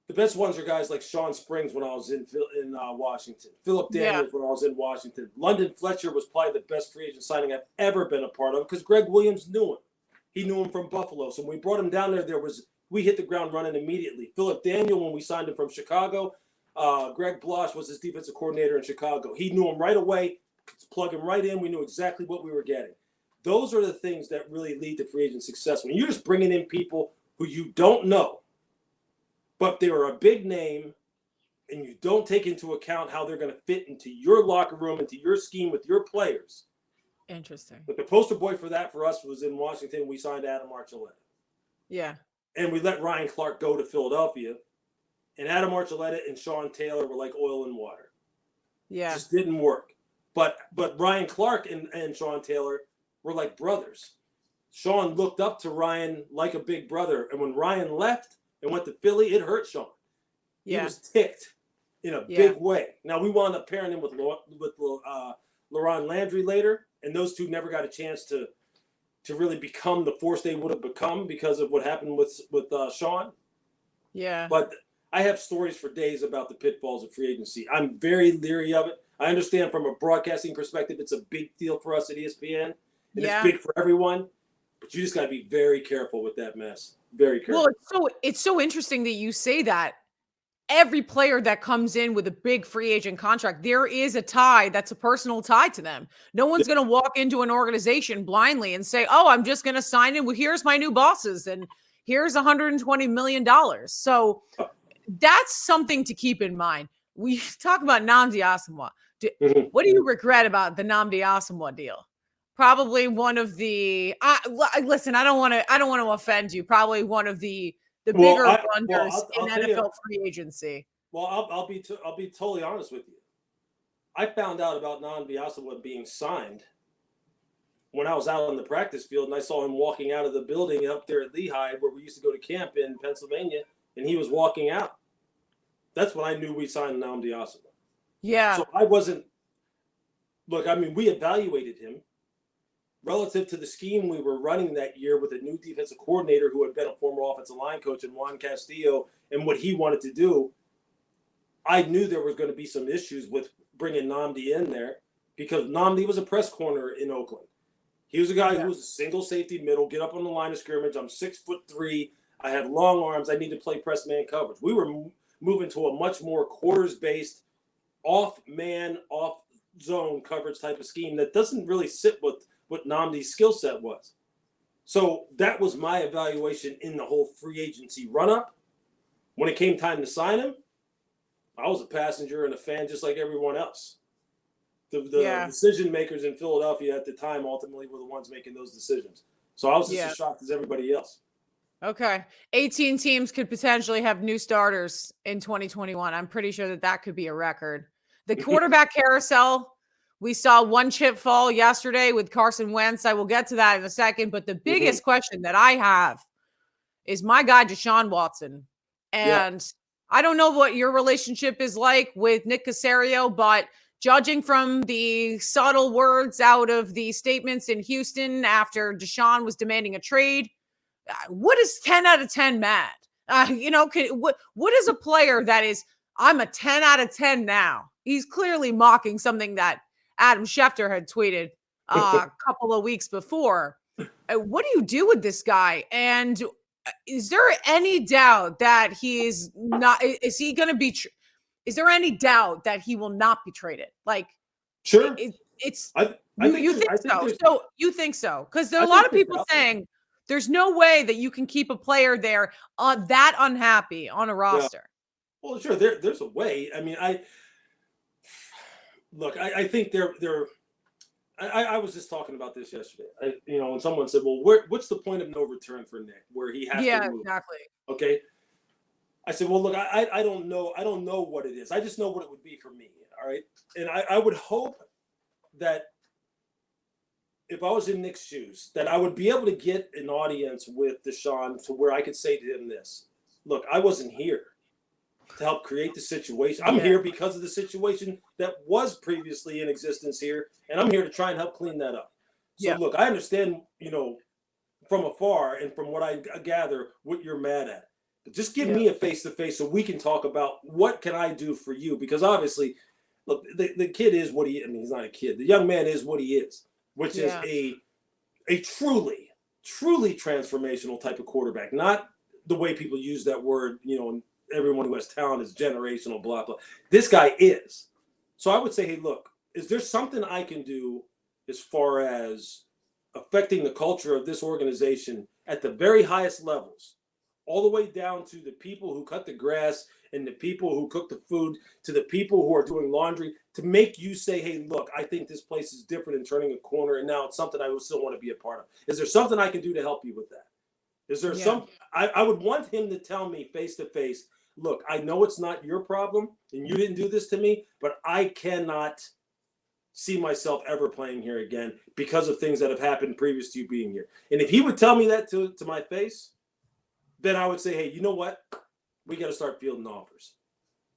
The best ones are guys like Sean Springs when I was in Washington, Philip Yeah. Daniels when I was in Washington. London Fletcher was probably the best free agent signing I've ever been a part of because Greg Williams knew him. He knew him from Buffalo. So when we brought him down there, we hit the ground running immediately. Philip Daniel, when we signed him from Chicago, Greg Blosh was his defensive coordinator in Chicago. He knew him right away, plug him right in. We knew exactly what we were getting. Those are the things that really lead to free agent success. When you're just bringing in people who you don't know, but they are a big name, and you don't take into account how they're going to fit into your locker room, into your scheme with your players. Interesting. But the poster boy for that for us was in Washington. We signed Adam Archuleta. Yeah. And we let Ryan Clark go to Philadelphia. And Adam Archuleta and Sean Taylor were like oil and water. Yeah. It just didn't work. But Ryan Clark and Sean Taylor were like brothers. Sean looked up to Ryan like a big brother. And when Ryan left and went to Philly, it hurt Sean. He Yeah. was ticked in a big way. Now, we wound up pairing him with Laron Landry later, and those two never got a chance to really become the force they would have become because of what happened with Sean. Yeah. But I have stories for days about the pitfalls of free agency. I'm very leery of it. I understand from a broadcasting perspective, it's a big deal for us at ESPN, and it's big for everyone. But you just got to be very careful with that mess. Very careful. Well, it's so interesting that you say that. Every player that comes in with a big free agent contract, there is a tie that's a personal tie to them. No one's going to walk into an organization blindly and say, oh, I'm just going to sign in. Well, here's my new bosses and here's $120 million. So that's something to keep in mind. We talk about Nnamdi Asomugha. What do you regret about the Nnamdi Asomugha deal? Probably one of the listen, I don't want to offend you. Probably one of the bigger blunders in NFL free agency. Well, I'll be totally honest with you. I found out about Nnamdi Asomugha being signed when I was out on the practice field, and I saw him walking out of the building up there at Lehigh, where we used to go to camp in Pennsylvania, and he was walking out. that's when I knew we signed Nnamdi Asomugha. Yeah. So I wasn't. Look, I mean, we evaluated him relative to the scheme we were running that year with a new defensive coordinator who had been a former offensive line coach in Juan Castillo and what he wanted to do. I knew there was going to be some issues with bringing Nnamdi in there because Nnamdi was a press corner in Oakland. He was a guy who was a single safety middle, get up on the line of scrimmage. I'm 6'3". I have long arms. I need to play press man coverage. We were moving to a much more quarters-based, off-man, off-zone coverage type of scheme that doesn't really sit with what Nnamdi's skill set was. So that was my evaluation in the whole free agency run-up. When it came time to sign him, I was a passenger and a fan just like everyone else. The decision makers in Philadelphia at the time ultimately were the ones making those decisions. So I was just as shocked as everybody else. Okay. 18 teams could potentially have new starters in 2021. I'm pretty sure that could be a record. The quarterback carousel, we saw one chip fall yesterday with Carson Wentz. I will get to that in a second. But the biggest question that I have is my guy, Deshaun Watson. And I don't know what your relationship is like with Nick Caserio, but judging from the subtle words out of the statements in Houston after Deshaun was demanding a trade, what is 10 out of 10 mad? What is a player that is, I'm a 10 out of 10 now? He's clearly mocking something that Adam Schefter had tweeted a couple of weeks before. What do you do with this guy? And is there any doubt that he is not, is he going to be, is there any doubt that he will not be traded? Like, sure. You think so? So you think so? Because there are a lot of people saying there's no way that you can keep a player there that unhappy on a roster. Yeah. Well, sure, there's a way. I mean, I think I was just talking about this yesterday. And someone said, "Well, what's the point of no return for Nick, where he has to move?" Exactly. Okay. I said, "Well, look, I don't know. I don't know what it is. I just know what it would be for me. All right, and I would hope that if I was in Nick's shoes, that I would be able to get an audience with Deshaun to where I could say to him this: Look, I wasn't here to help create the situation. I'm here because of the situation that was previously in existence here, and I'm here to try and help clean that up. So look, I understand, from afar and from what I gather, what you're mad at. But just give me a face-to-face so we can talk about what can I do for you, because obviously, look, the kid is what he is. I mean, he's not a kid. The young man is what he is, which is a truly transformational type of quarterback, not the way people use that word, everyone who has talent is generational, blah, blah. This guy is. So I would say, hey, look, is there something I can do as far as affecting the culture of this organization at the very highest levels, all the way down to the people who cut the grass and the people who cook the food, to the people who are doing laundry, to make you say, hey, look, I think this place is different and turning a corner, and now it's something I would still want to be a part of. Is there something I can do to help you with that? Is there I would want him to tell me face to face, look, I know it's not your problem and you didn't do this to me, but I cannot see myself ever playing here again because of things that have happened previous to you being here. And if he would tell me that to my face, then I would say, hey, you know what? We got to start fielding offers.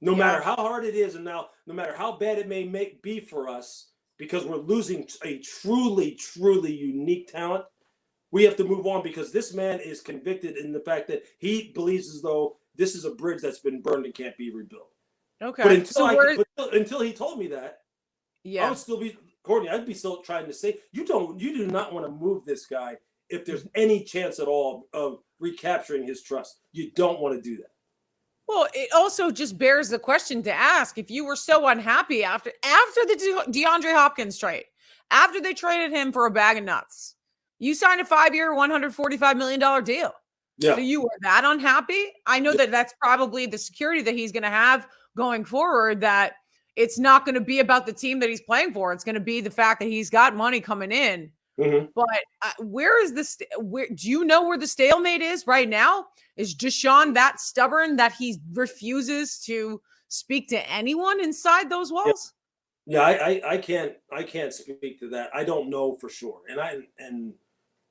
No matter how hard it is, and now no matter how bad it may be for us, because we're losing a truly unique talent, we have to move on, because this man is convicted in the fact that he believes as though this is a bridge that's been burned and can't be rebuilt. Okay. But until he told me that, I would still be, Courtney, I'd be still trying to say, you do not want to move this guy if there's any chance at all of recapturing his trust. You don't want to do that. Well, it also just bears the question to ask, if you were so unhappy after the DeAndre Hopkins trade, after they traded him for a bag of nuts, you signed a 5-year, $145 million deal. Yeah. So you were that unhappy? I know that that's probably the security that he's going to have going forward, that it's not going to be about the team that he's playing for. It's going to be the fact that he's got money coming in. Mm-hmm. But where is this? Where do you know where the stalemate is right now? Is Deshaun that stubborn that he refuses to speak to anyone inside those walls? Yeah, I can't speak to that. I don't know for sure. And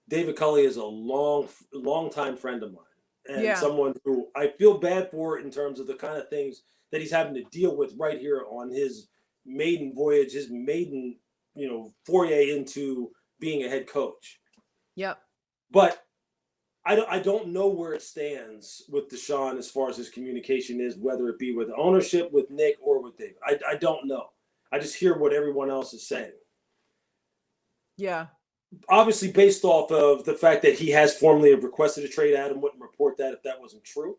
David Culley is a long time friend of mine, and someone who I feel bad for in terms of the kind of things that he's having to deal with right here on his maiden voyage, his maiden, foray into being a head coach. Yep. But I don't know where it stands with Deshaun as far as his communication is, whether it be with ownership, with Nick, or with David. I don't know. I just hear what everyone else is saying. Yeah. Obviously, based off of the fact that he has formally requested a trade, Adam wouldn't report that if that wasn't true.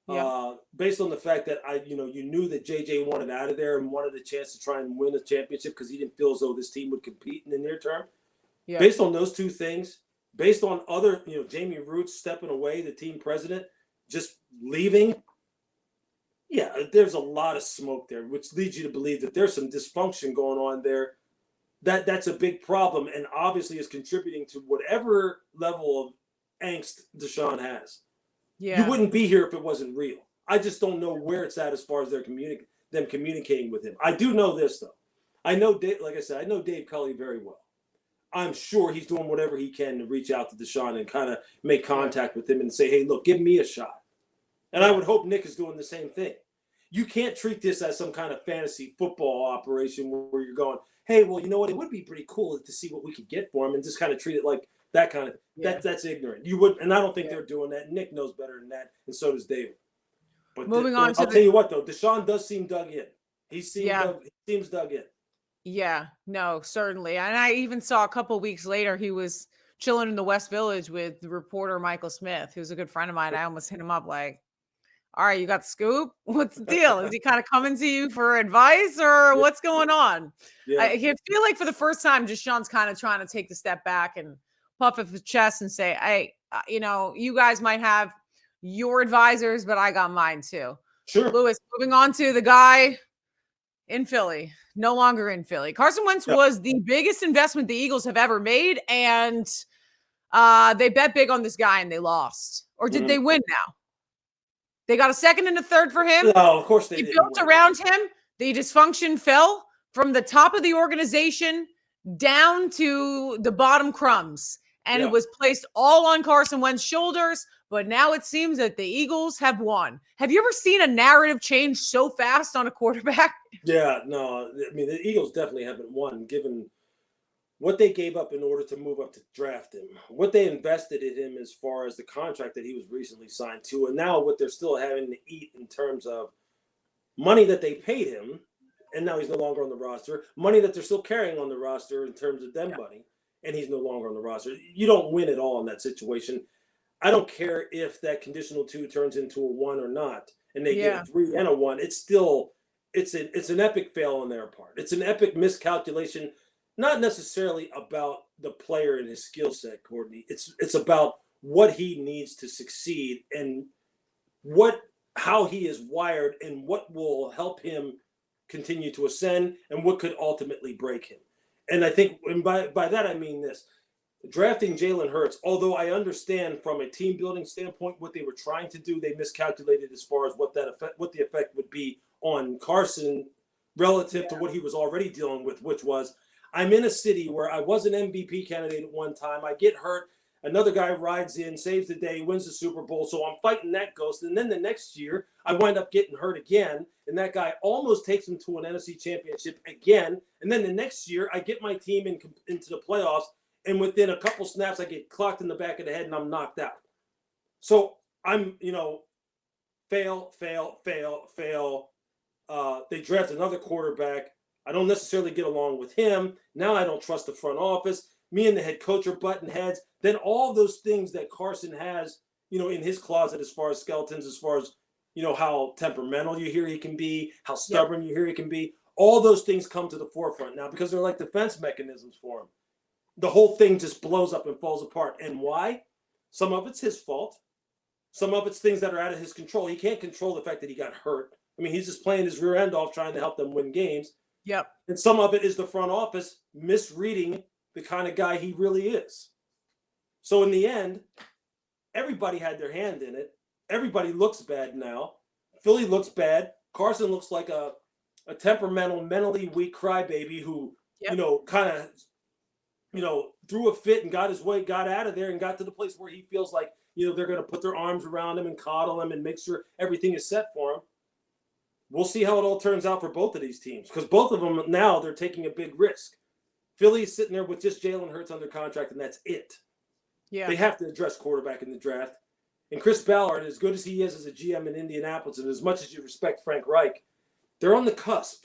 Yeah. Based on the fact that you knew that JJ wanted out of there and wanted a chance to try and win a championship because he didn't feel as though this team would compete in the near term. Yeah. Based on those two things, based on other, Jamie Roots stepping away, the team president just leaving. Yeah, there's a lot of smoke there, which leads you to believe that there's some dysfunction going on there. That's a big problem, and obviously is contributing to whatever level of angst Deshaun has. Yeah. You wouldn't be here if it wasn't real. I just don't know where it's at as far as them communicating with him. I do know this though. I know Dave, like I said, I know Dave Cully very well. I'm sure he's doing whatever he can to reach out to Deshaun and kind of make contact with him and say, hey, look, give me a shot. And I would hope Nick is doing the same thing. You can't treat this as some kind of fantasy football operation where you're going, hey, well, you know what? It would be pretty cool to see what we could get for him and just kind of treat it like that kind of that's ignorant. You would, and I don't think they're doing that. Nick knows better than that, and so does David. But moving on, I'll tell you what though, Deshaun does seem dug in. He seems dug in. Yeah, no, certainly. And I even saw a couple of weeks later he was chilling in the West Village with the reporter Michael Smith, who's a good friend of mine. I almost hit him up like, all right, you got the scoop? What's the deal? Is he kind of coming to you for advice or what's going on? Yeah. I feel like for the first time, Deshaun's kind of trying to take the step back and puff at his chest and say, hey, you guys might have your advisors, but I got mine too. Sure. Lewis, moving on to the guy in Philly, no longer in Philly. Carson Wentz was the biggest investment the Eagles have ever made, and they bet big on this guy and they lost. Or did they win now? They got a second and a third for him. No, of course they didn't built win. around him. The dysfunction fell from the top of the organization down to the bottom crumbs. And it was placed all on Carson Wentz's shoulders. But now it seems that the Eagles have won. Have you ever seen a narrative change so fast on a quarterback? Yeah, no. I mean, the Eagles definitely haven't won, given what they gave up in order to move up to draft him, what they invested in him as far as the contract that he was recently signed to, and now what they're still having to eat in terms of money that they paid him, and now he's no longer on the roster, money that they're still carrying on the roster in terms of them money, and he's no longer on the roster. You don't win at all in that situation. I don't care if that conditional 2 turns into a 1 or not, and they get a 3 and a 1. It's still it's an epic fail on their part. It's an epic miscalculation. Not necessarily about the player and his skill set, Courtney. It's about what he needs to succeed and how he is wired and what will help him continue to ascend and what could ultimately break him. And I think, and by that I mean this, drafting Jalen Hurts, although I understand from a team building standpoint what they were trying to do, they miscalculated as far as what the effect would be on Carson relative to what he was already dealing with, which was, I'm in a city where I was an MVP candidate at one time. I get hurt. Another guy rides in, saves the day, wins the Super Bowl. So I'm fighting that ghost. And then the next year, I wind up getting hurt again. And that guy almost takes him to an NFC championship again. And then the next year, I get my team into the playoffs. And within a couple snaps, I get clocked in the back of the head and I'm knocked out. So I'm, fail. They draft another quarterback. I don't necessarily get along with him. Now I don't trust the front office. Me and the head coach are button heads. Then all those things that Carson has, in his closet as far as skeletons, as far as, how temperamental you hear he can be, how stubborn you hear he can be. All those things come to the forefront now because they're like defense mechanisms for him. The whole thing just blows up and falls apart. And why? Some of it's his fault. Some of it's things that are out of his control. He can't control the fact that he got hurt. I mean, he's just playing his rear end off trying to help them win games. Yep. And some of it is the front office misreading the kind of guy he really is. So in the end, everybody had their hand in it. Everybody looks bad now. Philly looks bad. Carson looks like a temperamental, mentally weak crybaby who, kind of, threw a fit and got his way, got out of there and got to the place where he feels like, they're going to put their arms around him and coddle him and make sure everything is set for him. we'll see how it all turns out for both of these teams, because both of them now, they're taking a big risk. Philly's sitting there with just Jalen Hurts under contract, and that's it. Yeah. They have to address quarterback in the draft. And Chris Ballard, as good as he is as a GM in Indianapolis, and as much as you respect Frank Reich, they're on the cusp.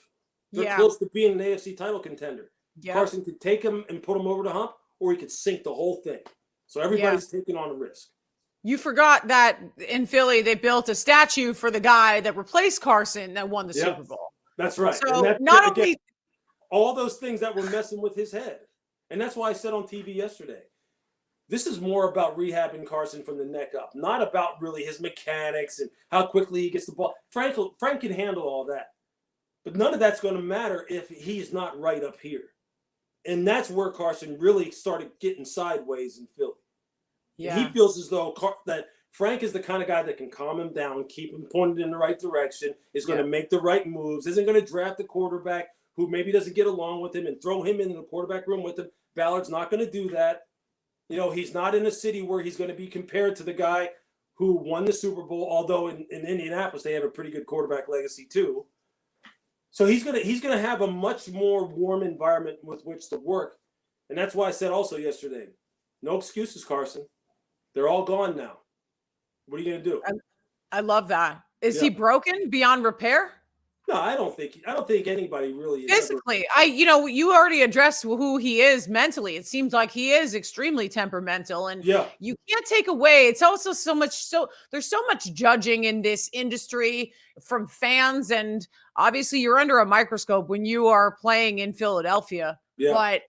They're close to being an AFC title contender. Yeah. Carson could take him and put him over the hump, or he could sink the whole thing. So everybody's taking on a risk. You forgot that in Philly, they built a statue for the guy that replaced Carson that won the Super Bowl. That's right. So not only all those things that were messing with his head. And that's why I said on TV yesterday, this is more about rehabbing Carson from the neck up, not about really his mechanics and how quickly he gets the ball. Frank can handle all that. But none of that's going to matter if he's not right up here. And that's where Carson really started getting sideways in Philly. Yeah. He feels as though that Frank is the kind of guy that can calm him down, keep him pointed in the right direction, is going to make the right moves, isn't going to draft a quarterback who maybe doesn't get along with him and throw him into the quarterback room with him. Ballard's not going to do that. You know, he's not in a city where he's going to be compared to the guy who won the Super Bowl, although in Indianapolis they have a pretty good quarterback legacy too. So he's gonna have a much more warm environment with which to work. And that's why I said also yesterday, no excuses, Carson. They're all gone now. What are you gonna do? I love that. Is he broken beyond repair? No, I don't think anybody really is physically. You already addressed who he is mentally. It seems like he is extremely temperamental, and you can't take away. It's also there's so much judging in this industry from fans, and obviously you're under a microscope when you are playing in Philadelphia. Yeah. But,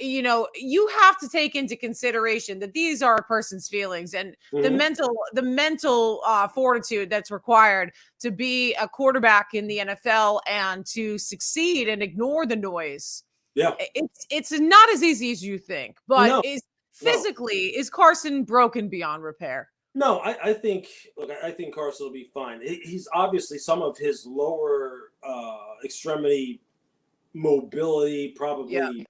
you have to take into consideration that these are a person's feelings and the mental fortitude that's required to be a quarterback in the NFL and to succeed and ignore the noise. Yeah. It's not as easy as you think, but is Carson broken beyond repair? No, I think Carson will be fine. He's obviously some of his lower extremity mobility, probably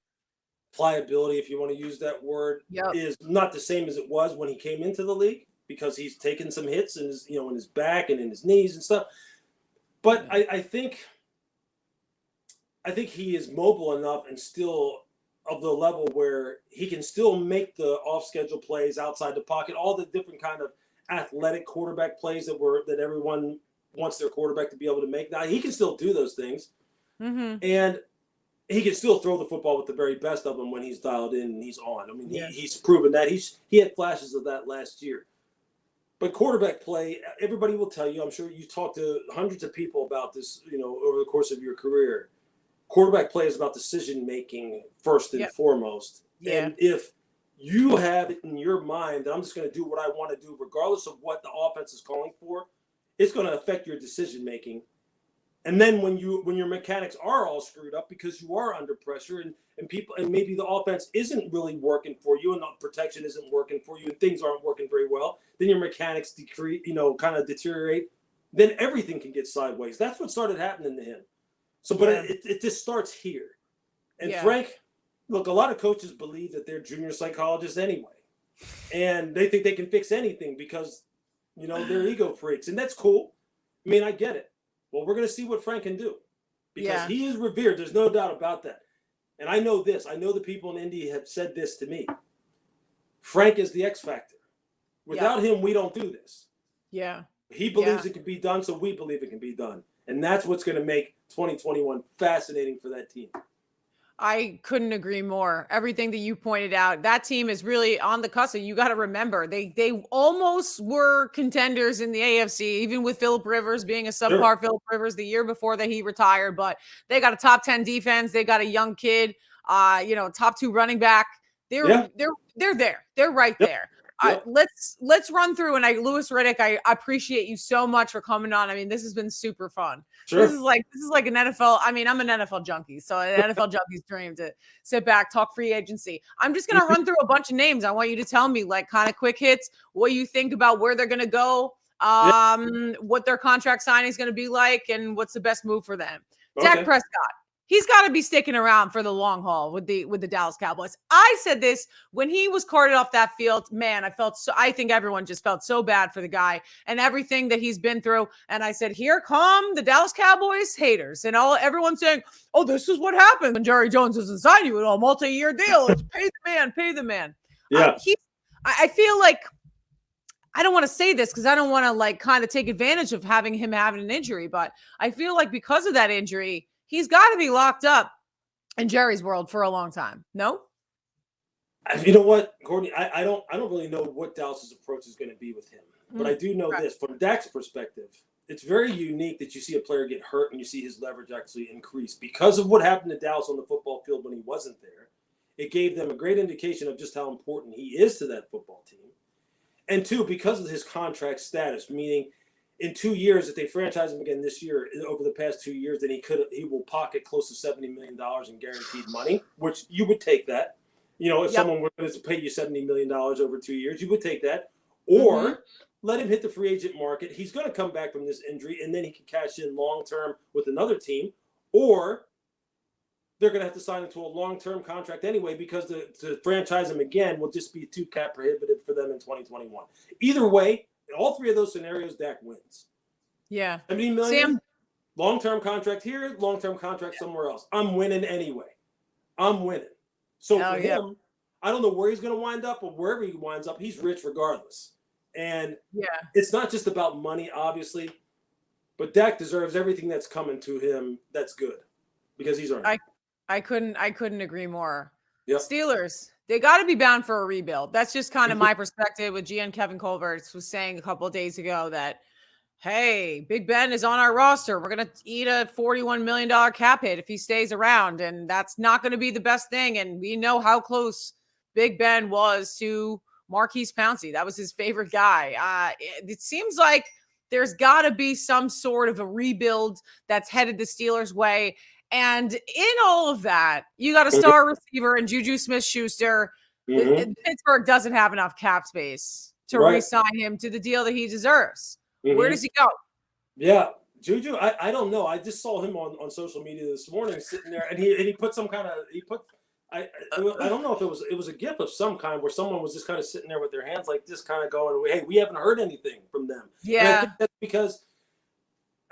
pliability, if you want to use that word, is not the same as it was when he came into the league, because he's taken some hits in his, in his back and in his knees and stuff. But I think he is mobile enough and still of the level where he can still make the off-schedule plays outside the pocket, all the different kind of athletic quarterback plays that everyone wants their quarterback to be able to make. Now he can still do those things. Mm-hmm. And he can still throw the football with the very best of them when he's dialed in and he's on. I mean, he's proven that. He had flashes of that last year. But quarterback play, everybody will tell you, I'm sure you talked to hundreds of people about this, over the course of your career. Quarterback play is about decision-making first and foremost. Yeah. And if you have it in your mind that I'm just going to do what I want to do, regardless of what the offense is calling for, it's going to affect your decision-making. And then when your mechanics are all screwed up because you are under pressure and maybe the offense isn't really working for you and the protection isn't working for you and things aren't working very well, then your mechanics kind of deteriorate. Then everything can get sideways. That's what started happening to him. So, but it just starts here. And Frank, look, a lot of coaches believe that they're junior psychologists anyway, and they think they can fix anything because they're ego freaks, and that's cool. I mean, I get it. Well, we're going to see what Frank can do because he is revered. There's no doubt about that. And I know this. I know the people in Indy have said this to me. Frank is the X factor. Without him, we don't do this. Yeah. He believes it can be done, so we believe it can be done. And that's what's going to make 2021 fascinating for that team. I couldn't agree more. Everything that you pointed out, that team is really on the cusp. You got to remember, they almost were contenders in the AFC, even with Phillip Rivers being a subpar Phillip Rivers the year before that he retired. But they got a top 10 defense. They got a young kid, top 2 running back. They're there. They're right there. Let's run through. And Louis Riddick, I appreciate you so much for coming on. I mean, this has been super fun. Sure. This is like an NFL. I mean, I'm an NFL junkie, so an NFL junkie's dream to sit back, talk free agency. I'm just gonna run through a bunch of names. I want you to tell me, like, kind of quick hits, what you think about where they're gonna go, what their contract signing is gonna be like, and what's the best move for them. Okay. Dak Prescott. he's got to be sticking around for the long haul with the Dallas Cowboys. I said this when he was carted off that field. Man, I think everyone just felt so bad for the guy and everything that he's been through. And I said, here come the Dallas Cowboys haters and everyone saying, oh, this is what happens when Jerry Jones doesn't sign you with a multi-year deal. It's pay the man. Yeah. I feel like, I don't want to say this because I don't want to like kind of take advantage of having an injury, but I feel like because of that injury, he's got to be locked up in Jerry's world for a long time. No? You know what, Courtney? I don't really know what Dallas's approach is going to be with him, but I do know this from Dak's perspective. It's very unique that you see a player get hurt and you see his leverage actually increase because of what happened to Dallas on the football field when he wasn't there. It gave them a great indication of just how important he is to that football team. And two, because of his contract status, meaning in 2 years, if they franchise him again this year, over the past 2 years, then he will pocket close to $70 million in guaranteed money, which you would take that. You know, if someone were going to pay you $70 million over 2 years, you would take that. Or let him hit the free agent market. He's going to come back from this injury, and then he can cash in long-term with another team. Or they're going to have to sign him to a long-term contract anyway because to franchise him again will just be too cap prohibitive for them in 2021. Either way, in all three of those scenarios, Dak wins. Yeah. $70 million, long-term contract here, long-term contract somewhere else. I'm winning anyway. I'm winning. So for him, I don't know where he's going to wind up, but wherever he winds up, he's rich regardless. And it's not just about money, obviously, but Dak deserves everything that's coming to him that's good because he's earned it. I couldn't agree more. Yep. Steelers, they got to be bound for a rebuild. That's just kind of my perspective. With GM Kevin Colbert was saying a couple of days ago that, hey, Big Ben is on our roster. We're going to eat a $41 million cap hit if he stays around, and that's not going to be the best thing. And we know how close Big Ben was to Marquise Pouncey. That was his favorite guy. It seems like there's got to be some sort of a rebuild that's headed the Steelers' way. And in all of that, you got a star receiver in Juju Smith-Schuster. Pittsburgh doesn't have enough cap space to re-sign him to the deal that he deserves. Where does he go? Yeah, Juju, I don't know. I just saw him on social media this morning sitting there, and he put some kind of I don't know if it was a gift of some kind where someone was just kind of sitting there with their hands like this, kind of going, hey, we haven't heard anything from them. Yeah, and I think that's because,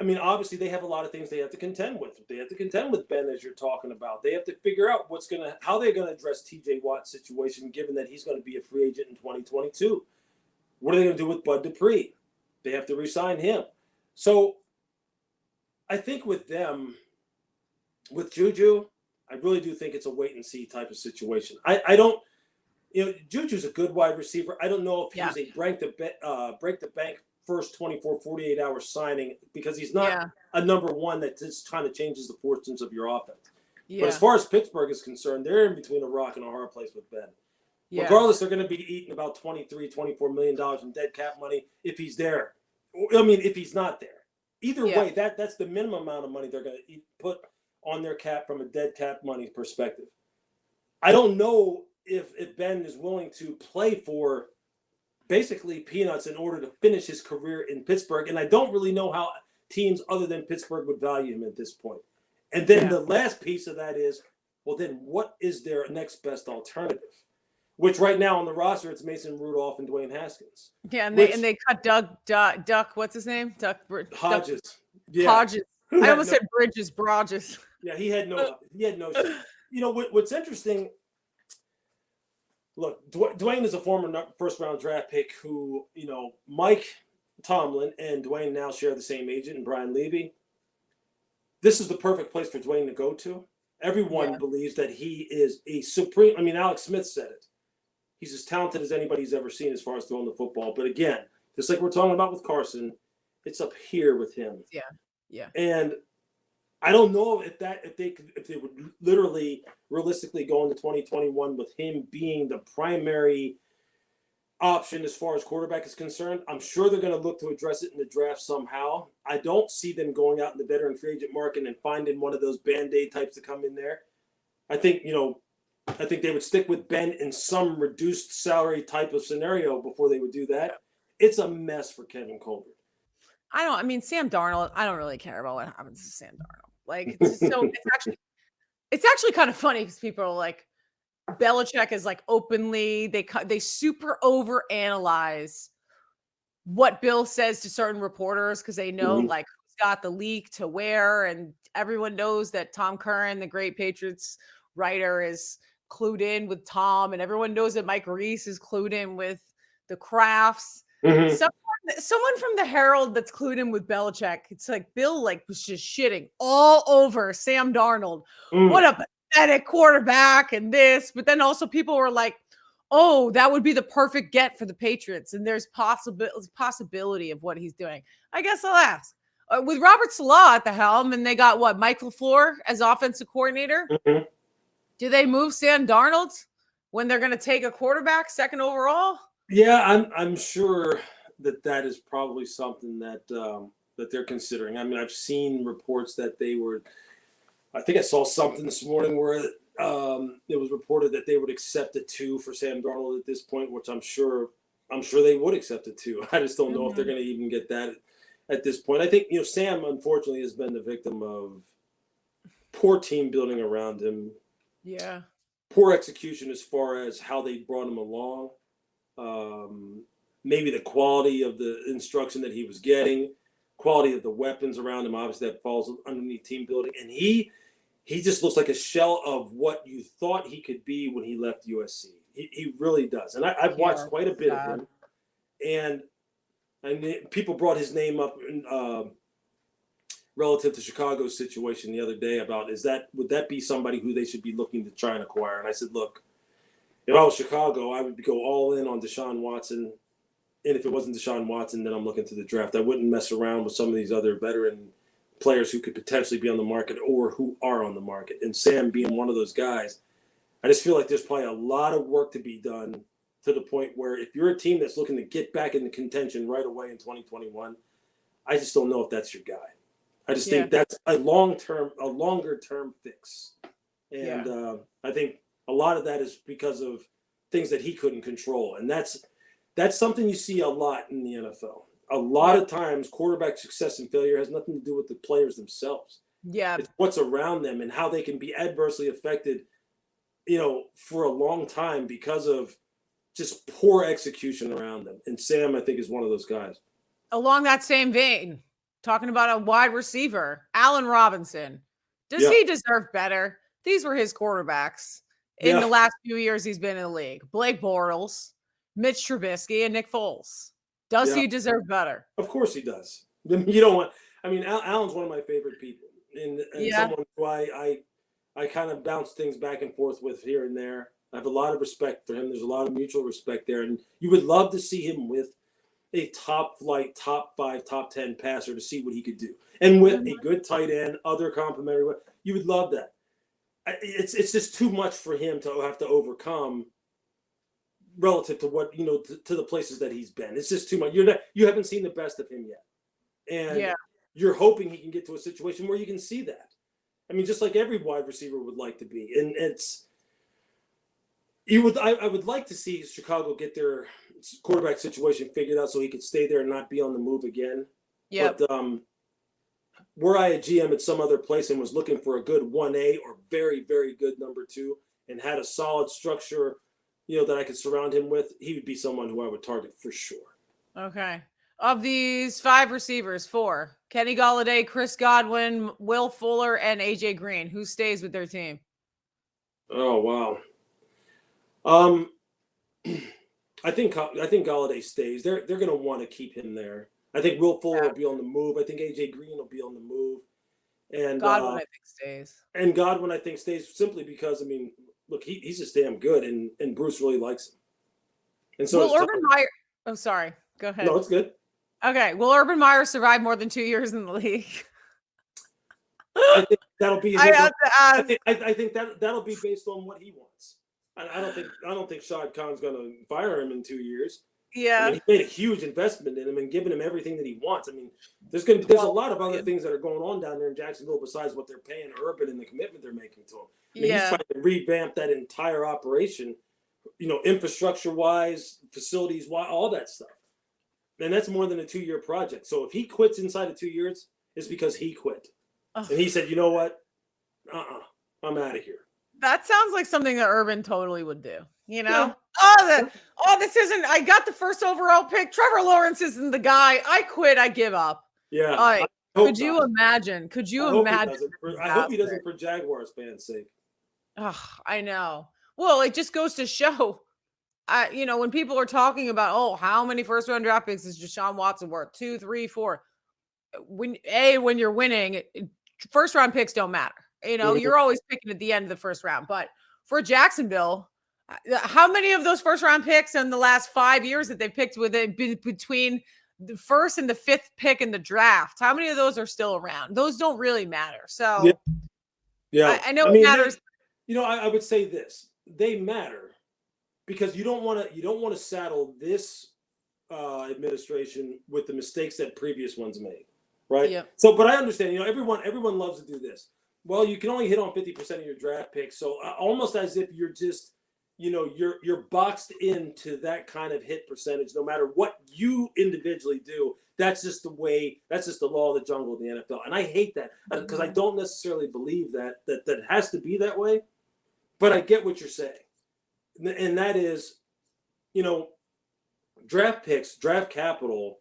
I mean, obviously they have a lot of things they have to contend with. They have to contend with Ben, as you're talking about. They have to figure out how they're gonna address TJ Watt's situation, given that he's going to be a free agent in 2022. What are they going to do with Bud Dupree? They have to re-sign him. So I think with them, with Juju, I really do think it's a wait and see type of situation. I don't, Juju's a good wide receiver. I don't know if he's a break the bank first 24, 48 hour signing because he's not a number one that just kind of changes the fortunes of your offense. Yeah. But as far as Pittsburgh is concerned, they're in between a rock and a hard place with Ben. Yeah. Regardless, they're going to be eating about $23-24 million in dead cap money if he's there. I mean, if he's not there. Either way, that's the minimum amount of money they're going to put on their cap from a dead cap money perspective. I don't know if Ben is willing to play for basically peanuts in order to finish his career in Pittsburgh, and I don't really know how teams other than Pittsburgh would value him at this point. And then the last piece of that is, well, then what is their next best alternative? Which right now on the roster, it's Mason Rudolph and Dwayne Haskins. Yeah, and they cut Duck. What's his name? Hodges. Hodges. I almost said Brodges. Yeah, he had no. What's interesting? Look, Dwayne is a former first-round draft pick who, Mike Tomlin and Dwayne now share the same agent, and Brian Levy. This is the perfect place for Dwayne to go to. Everyone believes that he is a supreme. I mean, Alex Smith said it. He's as talented as anybody's ever seen as far as throwing the football. But again, just like we're talking about with Carson, it's up here with him. Yeah. And I don't know if they would literally realistically go into 2021 with him being the primary option as far as quarterback is concerned. I'm sure they're going to look to address it in the draft somehow. I don't see them going out in the veteran free agent market and finding one of those Band-Aid types to come in there. I think they would stick with Ben in some reduced salary type of scenario before they would do that. It's a mess for Kevin Colbert. Sam Darnold, I don't really care about what happens to Sam Darnold. Like, it's actually, It's actually kind of funny because people are like, Belichick is like openly, they super overanalyze what Bill says to certain reporters because they know Mhm. like who's got the leak to where, and everyone knows that Tom Curran, the great Patriots writer, is clued in with Tom, and everyone knows that Mike Reese is clued in with the Crafts. Mhm. Someone from the Herald that's clued in with Belichick. It's like Bill like was just shitting all over Sam Darnold. What Mm. a pathetic quarterback and this, but then also people were like, oh, that would be the perfect get for the Patriots. And there's possibility of what he's doing. I guess I'll ask. With Robert Salah at the helm, and they got what, Mike LaFleur as offensive coordinator? Mhm. Do they move Sam Darnold when they're going to take a quarterback second overall? Yeah, I'm sure that is probably something that they're considering. I mean, I've seen reports that they were. I think I saw something this morning where it was reported that they would accept a 2 for Sam Darnold at this point, which I'm sure they would accept a 2. I just don't know if they're Mhm. going to even get that at this point. I think Sam unfortunately has been the victim of poor team building around him, Yeah. poor execution as far as how they brought him along. Um, Maybe the quality of the instruction that he was getting, quality of the weapons around him. Obviously, that falls underneath team building, and he just looks like a shell of what you thought he could be when he left USC. He really does, and I've watched Yeah. quite a bit of Sad. him, and people brought his name up relative to Chicago's situation the other day about would that be somebody who they should be looking to try and acquire? And I said, look, if I was Chicago, I would go all in on Deshaun Watson. And if it wasn't Deshaun Watson, then I'm looking to the draft. I wouldn't mess around with some of these other veteran players who could potentially be on the market or who are on the market. And Sam being one of those guys, I just feel like there's probably a lot of work to be done to the point where if you're a team that's looking to get back into contention right away in 2021, I just don't know if that's your guy. I just Yeah. think that's a longer term fix. And Yeah. I think a lot of that is because of things that he couldn't control. And that's something you see a lot in the NFL. A lot Yeah. of times, quarterback success and failure has nothing to do with the players themselves. Yeah. It's what's around them and how they can be adversely affected, for a long time because of just poor execution around them. And Sam, I think, is one of those guys. Along that same vein, talking about a wide receiver, Allen Robinson. Does Yeah, he deserve better? These were his quarterbacks in the yeah, last few years he's been in the league. Blake Bortles, Mitch Trubisky, and Nick Foles. Does yeah. he deserve better? Of course he does. You don't want. I mean, Allen's one of my favorite people, and Yeah. someone who I kind of bounce things back and forth with here and there. I have a lot of respect for him. There's a lot of mutual respect there, and you would love to see him with a top flight, top 5, top 10 passer to see what he could do, and with a Mhm. good tight end, other complementary. You would love that. It's just too much for him to have to overcome relative to what to the places that he's been. It's just too much. You haven't seen the best of him yet, and Yeah. you're hoping he can get to a situation where you can see that. I mean, just like every wide receiver would like to be, and I would like to see Chicago get their quarterback situation figured out so he could stay there and not be on the move again. But Yep. were I a GM at some other place and was looking for a good 1A or very, very good number 2 and had a solid structure, that I could surround him with, he would be someone who I would target for sure. Okay. Of these 5 receivers, 4, Kenny Golladay, Chris Godwin, Will Fuller, and AJ Green. Who stays with their team? Oh wow. Um, I think Galladay stays. They're going to want to keep him there. I think Will Fuller will be on the move. I think AJ Green will be on the move, and Godwin, I think, stays. Godwin I think stays simply because I mean, look, he's just damn good, and Bruce really likes him, and so Will does Tom. Urban Meyer? Oh, sorry. Go No, ahead. it's good. Okay. Will Urban Meyer survive more than 2 years in the league? I think that'll be I his. have to ask. I think that'll be based on what he wants. I don't think Shad Khan's going to fire him in 2 years. I mean, Yeah. he made a huge investment in him and given him everything that he wants. I mean, there's a 12 lot of other million. things that are going on down there in Jacksonville besides what they're paying Urban and the commitment they're making to him. I mean, he's Yeah. trying to revamp that entire operation, infrastructure wise, facilities wise, all that stuff. And that's more than a 2-year project. So if he quits inside of 2 years, it's because he quit. Ugh. And he said, you know what? Uh-uh. I'm out of here. That sounds like something that Urban totally would do. Yeah. This isn't. I got the first overall pick. Trevor Lawrence isn't the guy. I quit. I give up. Yeah. Could you imagine? Could you imagine? I hope he doesn't for Jaguars fans' sake. I know. Well, it just goes to show. When people are talking about, how many first round draft picks is Deshaun Watson worth? 2, 3, 4. When you're winning, first round picks don't matter. You're always picking at the end of the first round. But for Jacksonville, how many of those first round picks in the last 5 years that they've picked between the first and the fifth pick in the draft, how many of those are still around? Those don't really matter. So yeah. I know it matters. I would say this. They matter because you don't want to saddle this administration with the mistakes that previous ones made. Right. Yeah. So, but I understand, everyone loves to do this. Well, you can only hit on 50% of your draft picks. So almost as if you're just, you're boxed into that kind of hit percentage, no matter what you individually do. That's just the law of the jungle in the NFL. And I hate that because I don't necessarily believe that has to be that way. But I get what you're saying. And that is, draft picks, draft capital,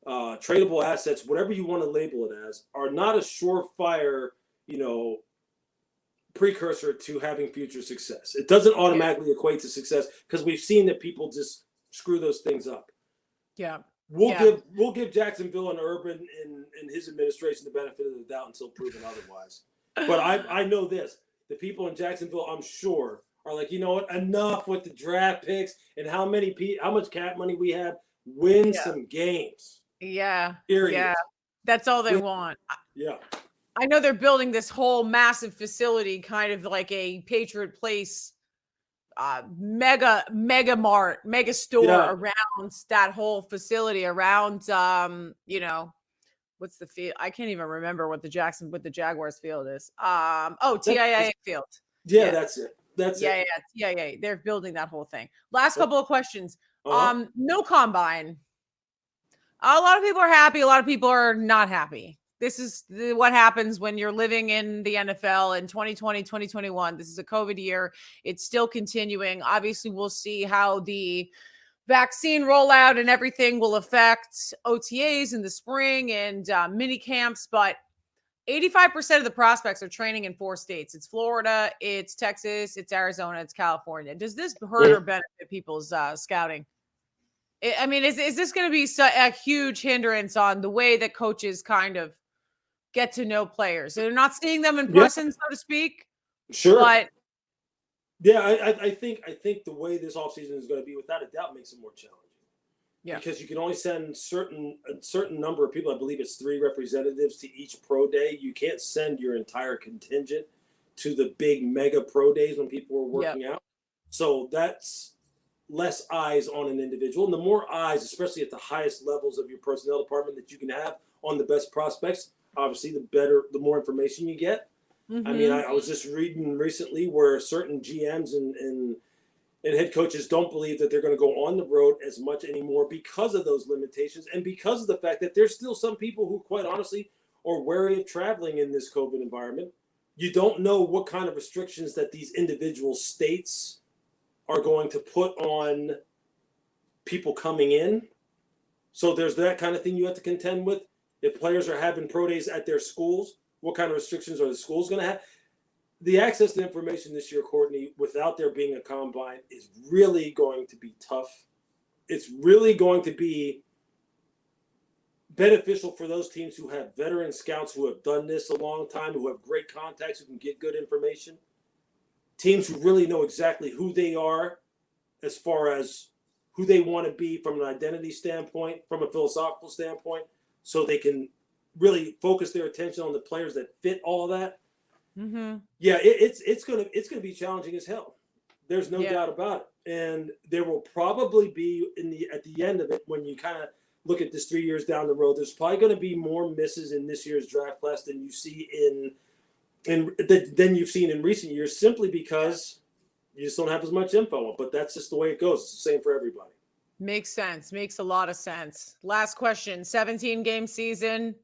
tradable assets, whatever you want to label it as, are not a surefire, precursor to having future success. It doesn't automatically equate to success because we've seen that people just screw those things up. Yeah. We'll give Jacksonville and Urban and his administration the benefit of the doubt until proven otherwise. But I know this. The people in Jacksonville, I'm sure, are like, you know what? Enough with the draft picks and how much cap money we have. Win some games. Yeah. Period. Yeah. That's all they want. Yeah. I know they're building this whole massive facility, kind of like a Patriot Place, mega store around that whole facility around, what's the field? I can't even remember what the Jaguars field is. TIAA field. Yeah, that's it. Yeah. They're building that whole thing. Last couple of questions. No combine. A lot of people are happy. A lot of people are not happy. This is what happens when you're living in the NFL in 2020, 2021. This is a COVID year. It's still continuing. Obviously, we'll see how the vaccine rollout and everything will affect OTAs in the spring and mini camps. But 85% of the prospects are training in 4 states. It's Florida, it's Texas, it's Arizona, it's California. Does this hurt or benefit people's scouting? Is this going to be a huge hindrance on the way that coaches kind of get to know players? They're not seeing them in person, so to speak. Sure. But I think the way this offseason is going to be, without a doubt, makes it more challenging. Yeah. Because you can only send a certain number of people. I believe it's 3 representatives to each pro day. You can't send your entire contingent to the big mega pro days when people are working out. So that's less eyes on an individual. And the more eyes, especially at the highest levels of your personnel department, that you can have on the best prospects, obviously the more information you get. Mm-hmm. I was just reading recently where certain GMs and head coaches don't believe that they're going to go on the road as much anymore because of those limitations and because of the fact that there's still some people who, quite honestly, are wary of traveling in this COVID environment. You don't know what kind of restrictions that these individual states are going to put on people coming in. So there's that kind of thing you have to contend with. If players are having pro days at their schools, what kind of restrictions are the schools going to have? The access to information this year, Courtney, without there being a combine, is really going to be tough. It's really going to be beneficial for those teams who have veteran scouts who have done this a long time, who have great contacts, who can get good information. Teams who really know exactly who they are as far as who they want to be from an identity standpoint, from a philosophical standpoint, so they can really focus their attention on the players that fit all of that. Mm-hmm. Yeah, it's gonna be challenging as hell. There's no doubt about it. And there will probably be at the end of it, when you kind of look at this 3 years down the road, there's probably going to be more misses in this year's draft class than you see than you've seen in recent years, simply because you just don't have as much info. But that's just the way it goes. It's the same for everybody. Makes sense. Makes a lot of sense. Last question. 17-game season.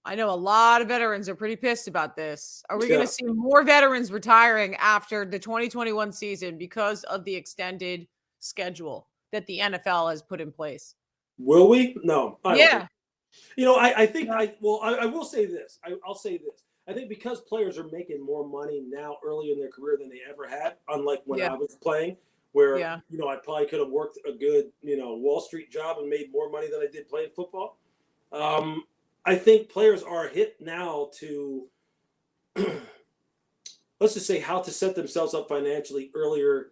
I know a lot of veterans are pretty pissed about this. Are we going Yeah. to see more veterans retiring after the 2021 season because of the extended schedule that the NFL has put in place? Will we? No, I don't think. Yeah. You know, I think Yeah. I will say this. I'll say this. I think because players are making more money now early in their career than they ever had, unlike when Yeah. I was playing, where Yeah. you know I probably could have worked a good Wall Street job and made more money than I did playing football. I think players are hit now to let's just say how to set themselves up financially earlier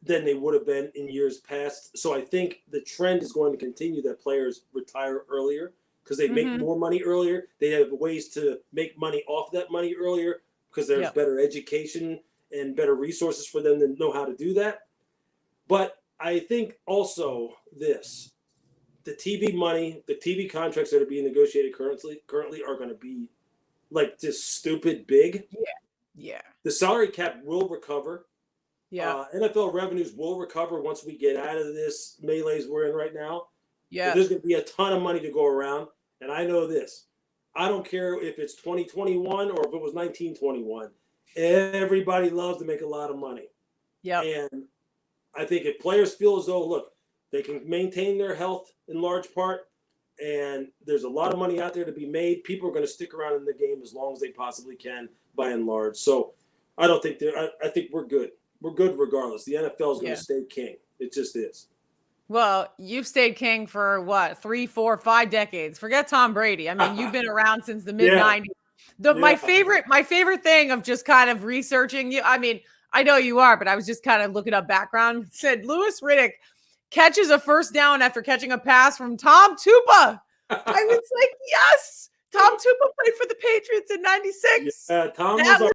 than they would have been in years past. So I think the trend is going to continue that players retire earlier because they make Mhm. more money earlier. They have ways to make money off that money earlier because there's Yep. better education and better resources for them to know how to do that. But I think also this, the TV money, the TV contracts that are being negotiated currently are going to be like just stupid big. Yeah. The salary cap will recover. Yeah. NFL revenues will recover once we get out of this melees we're in right now. Yeah. There's going to be a ton of money to go around. And I know this. I don't care if it's 2021 or if it was 1921. Everybody loves to make a lot of money. Yeah. And I think if players feel as though, look, they can maintain their health in large part, and there's a lot of money out there to be made, people are going to stick around in the game as long as they possibly can, by and large. So I don't think I think we're good. We're good regardless. The NFL is going to stay king. It just is. Well, you've stayed king for what, 3, 4, 5 decades. Forget Tom Brady. I mean, you've been around since the mid '90s. My favorite thing of just kind of researching you. I mean, I know you are, but I was just kind of looking up background. It said Louis Riddick catches a first down after catching a pass from Tom Tupa. I was like, yes, Tom Tupa played for the Patriots in '96. Yeah, Tom was